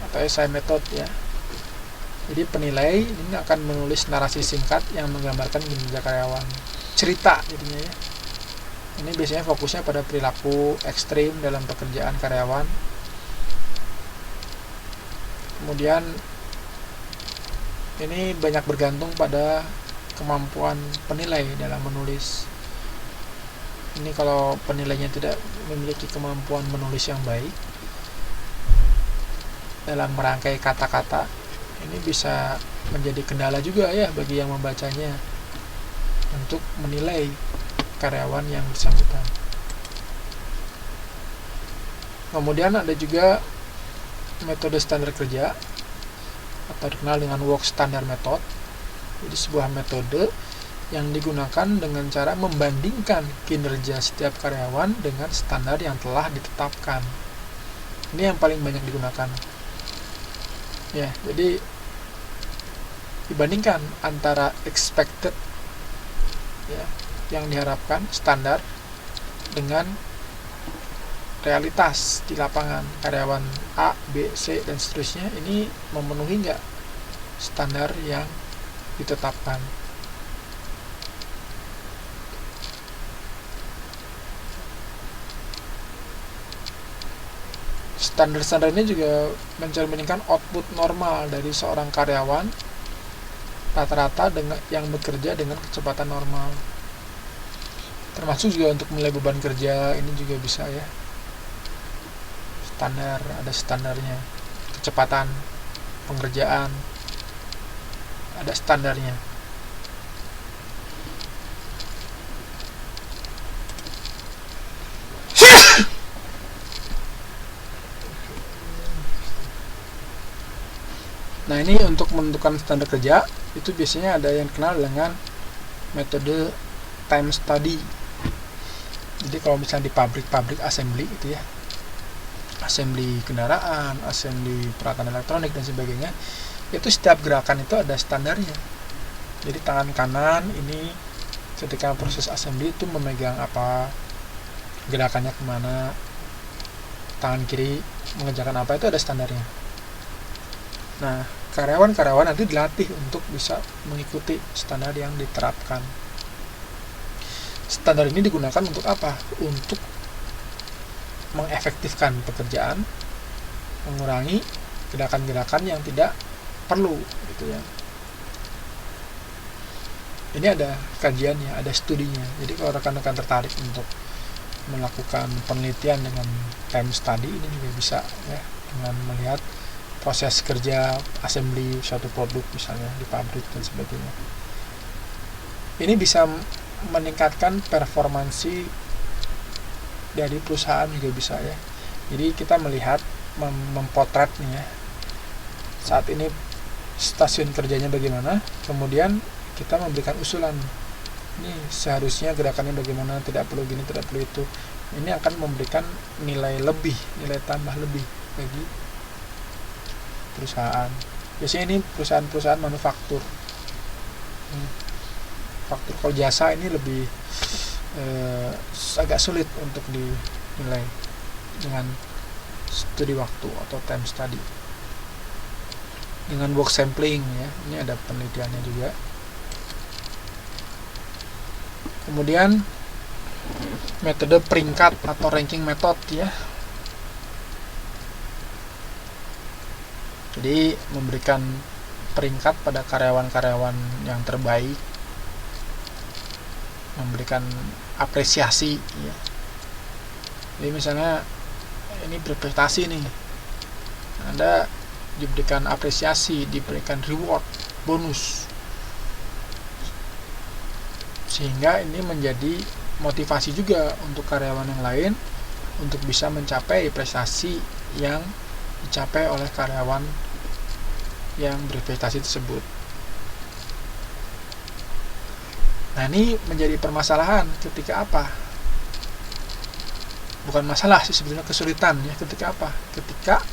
atau SI method ya. Jadi penilai ini akan menulis narasi singkat yang menggambarkan kinerja karyawan, cerita jadinya ya. Ini biasanya fokusnya pada perilaku ekstrim dalam pekerjaan karyawan. Kemudian ini banyak bergantung pada kemampuan penilai dalam menulis. Ini kalau penilainya tidak memiliki kemampuan menulis yang baik dalam merangkai kata-kata, ini bisa menjadi kendala juga ya bagi yang membacanya untuk menilai karyawan yang bersangkutan. Kemudian ada juga metode standar kerja atau dikenal dengan work standard method. Jadi sebuah metode yang digunakan dengan cara membandingkan kinerja setiap karyawan dengan standar yang telah ditetapkan. Ini yang paling banyak digunakan. Ya, jadi dibandingkan antara expected ya, yang diharapkan standar dengan realitas di lapangan. Karyawan A, B, C dan seterusnya ini memenuhi nggak standar yang ditetapkan. Standar-standar ini juga mencerminkan output normal dari seorang karyawan rata-rata dengan yang bekerja dengan kecepatan normal. Termasuk juga untuk menilai beban kerja, ini juga bisa ya. Standar, ada standarnya. Kecepatan pengerjaan ada standarnya. Nah, ini untuk menentukan standar kerja itu biasanya ada yang dikenal dengan metode time study. Jadi kalau misalnya di pabrik assembly itu ya, assembly kendaraan, assembly peralatan elektronik dan sebagainya, itu setiap gerakan itu ada standarnya. Jadi tangan kanan ini ketika proses assembly itu memegang apa, gerakannya kemana, tangan kiri mengerjakan apa, itu ada standarnya. Nah, karyawan nanti dilatih untuk bisa mengikuti standar yang diterapkan. Standar ini digunakan untuk apa? Untuk mengefektifkan pekerjaan, mengurangi gerakan-gerakan yang tidak perlu, gitu ya. Ini ada kajiannya, ada studinya. Jadi kalau rekan-rekan tertarik untuk melakukan penelitian dengan time study, ini juga bisa ya, dengan melihat proses kerja assembly suatu produk misalnya di pabrik dan sebagainya. Ini bisa meningkatkan performansi dari perusahaan juga bisa ya. Jadi kita melihat, mempotret nih ya, saat ini stasiun kerjanya bagaimana, kemudian kita memberikan usulan, ini seharusnya gerakannya bagaimana, tidak perlu gini, tidak perlu itu. Ini akan memberikan nilai lebih, nilai tambah lebih bagi perusahaan. Biasanya ini perusahaan-perusahaan manufaktur. Faktur, kalau jasa ini lebih agak sulit untuk dinilai dengan studi waktu atau time study. Dengan box sampling ya, ini ada penelitiannya juga. Kemudian metode peringkat atau ranking method ya. Jadi memberikan peringkat pada karyawan-karyawan yang terbaik, memberikan apresiasi ya. Jadi misalnya ini berprestasi nih, Anda diberikan apresiasi, diberikan reward, bonus, sehingga ini menjadi motivasi juga untuk karyawan yang lain untuk bisa mencapai prestasi yang dicapai oleh karyawan yang berprestasi tersebut. Nah, ini menjadi permasalahan ketika apa? Bukan masalah sih sebetulnya, kesulitan ya. Ketika apa? Ketika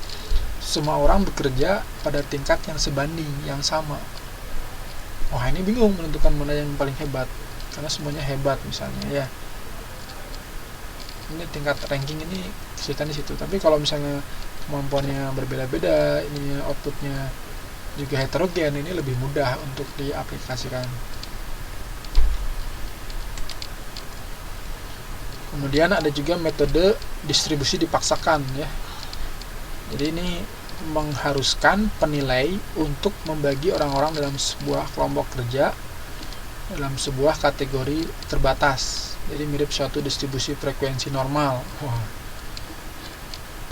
semua orang bekerja pada tingkat yang sebanding, yang sama. Wah, ini bingung menentukan mana yang paling hebat, karena semuanya hebat misalnya ya. Ini tingkat ranking ini kesulitan di situ. Tapi kalau misalnya kemampuannya berbeda-beda, ini outputnya juga heterogen, ini lebih mudah untuk diaplikasikan. Kemudian ada juga metode distribusi dipaksakan ya. Jadi ini mengharuskan penilai untuk membagi orang-orang dalam sebuah kelompok kerja dalam sebuah kategori terbatas. Jadi mirip suatu distribusi frekuensi normal. Wah.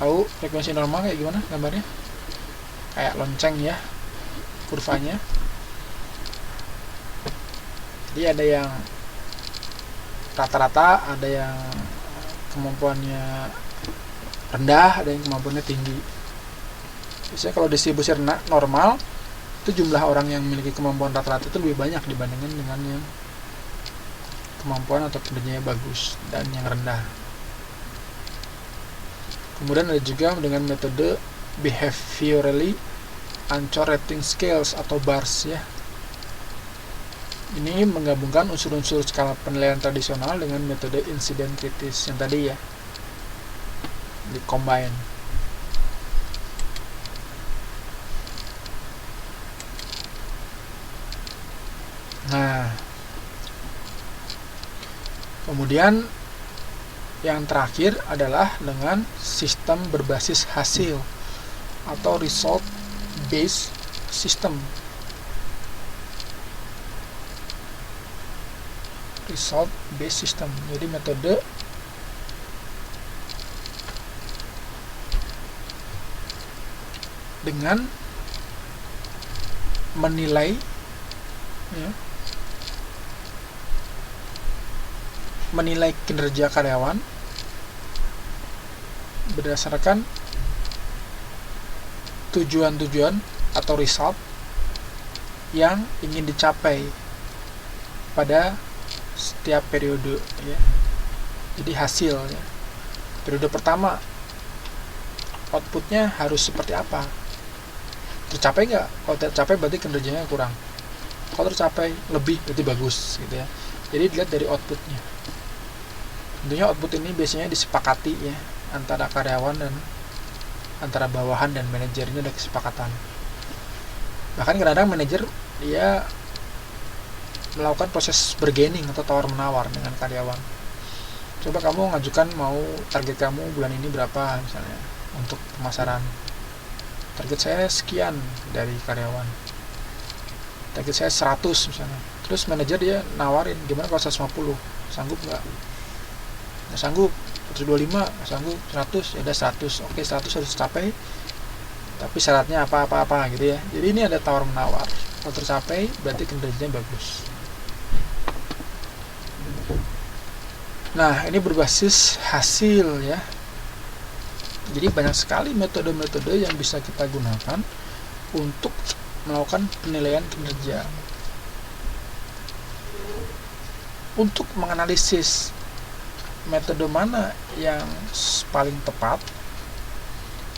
Tahu frekuensi normal kayak gimana gambarnya? Kayak lonceng ya, kurvanya. Jadi ada yang rata-rata, ada yang kemampuannya rendah, ada yang kemampuannya tinggi. Biasanya kalau distribusi normal, itu jumlah orang yang memiliki kemampuan rata-rata itu lebih banyak dibandingkan dengan yang kemampuan atau kinerjanya bagus dan yang rendah. Kemudian ada juga dengan metode behaviorally anchor rating scales atau BARS ya. Ini menggabungkan unsur-unsur skala penilaian tradisional dengan metode insiden kritis yang tadi ya, di combine. Nah, kemudian yang terakhir adalah dengan sistem berbasis hasil atau result based system. Result based system. Jadi metode dengan menilai ya, menilai kinerja karyawan berdasarkan tujuan-tujuan atau result yang ingin dicapai pada setiap periode ya. Jadi hasil ya. Periode pertama outputnya harus seperti apa? Tercapai nggak? Kalau tidak tercapai berarti kinerjanya kurang. Kalau tercapai lebih berarti bagus gitu ya. Jadi dilihat dari outputnya. Tentunya output ini biasanya disepakati ya antara karyawan dan antara bawahan dan manajernya, ada kesepakatan. Bahkan kadang-kadang manajer dia melakukan proses bargaining atau tawar menawar dengan karyawan. Coba kamu ngajukan mau target kamu bulan ini berapa misalnya untuk pemasaran. Target saya sekian dari karyawan. Target saya 100 misalnya. Terus manajer dia nawarin, gimana kalau 150? Sanggup nggak? Nggak sanggup. 125, nggak sanggup. 100, ya udah 100. Oke, 100 harus tercapai. Tapi syaratnya apa gitu ya. Jadi ini ada tawar menawar. Kalau tercapai berarti kinerjanya bagus. Nah, ini berbasis hasil ya. Jadi banyak sekali metode-metode yang bisa kita gunakan untuk melakukan penilaian kinerja. Untuk menganalisis metode mana yang paling tepat,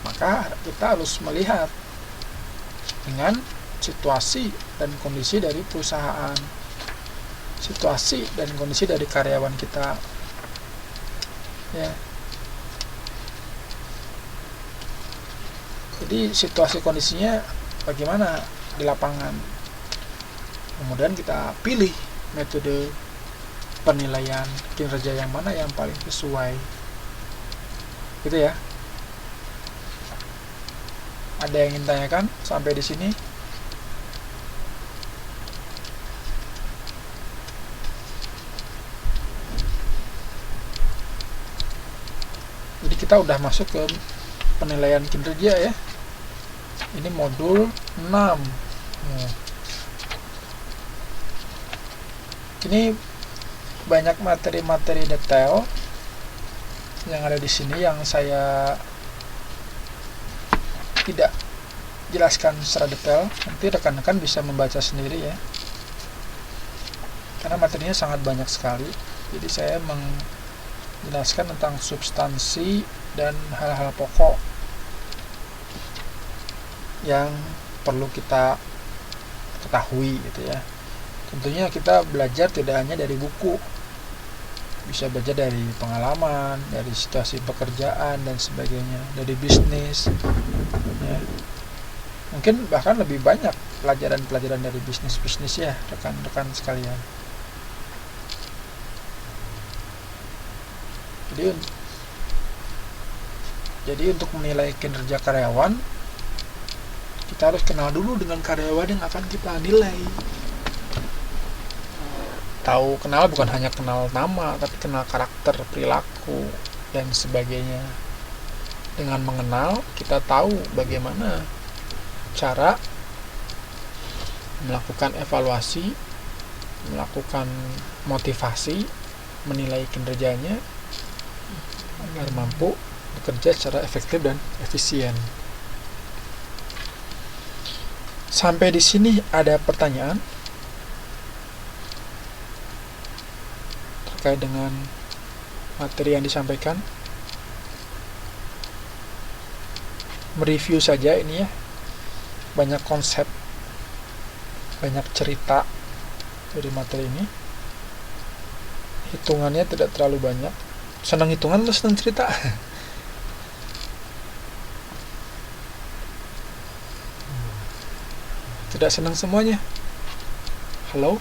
maka kita harus melihat dengan situasi dan kondisi dari perusahaan, situasi dan kondisi dari karyawan kita ya. Jadi situasi kondisinya bagaimana di lapangan, kemudian kita pilih metode penilaian kinerja yang mana yang paling sesuai gitu ya. Ada yang ingin tanyakan sampai di sini? Jadi kita udah masuk ke penilaian kinerja ya. Ini modul 6. Ini banyak materi-materi detail yang ada di sini yang saya tidak jelaskan secara detail. Nanti rekan-rekan bisa membaca sendiri ya, karena materinya sangat banyak sekali. Jadi saya menjelaskan tentang substansi dan hal-hal pokok yang perlu kita ketahui gitu ya. Tentunya kita belajar tidak hanya dari buku, bisa belajar dari pengalaman, dari situasi pekerjaan dan sebagainya, dari bisnis ya. Mungkin bahkan lebih banyak pelajaran-pelajaran dari bisnis ya rekan-rekan sekalian. Jadi untuk menilai kinerja karyawan, kita harus kenal dulu dengan karyawan yang akan kita nilai. Tahu kenal bukan hanya kenal nama, tapi kenal karakter, perilaku, dan sebagainya. Dengan mengenal, kita tahu bagaimana cara melakukan evaluasi, melakukan motivasi, menilai kinerjanya agar mampu bekerja secara efektif dan efisien. Sampai di sini ada pertanyaan terkait dengan materi yang disampaikan? Mereview saja ini ya, banyak konsep, banyak cerita dari materi ini. Hitungannya tidak terlalu banyak. Senang hitungan atau senang cerita? Tidak senang semuanya. Halo?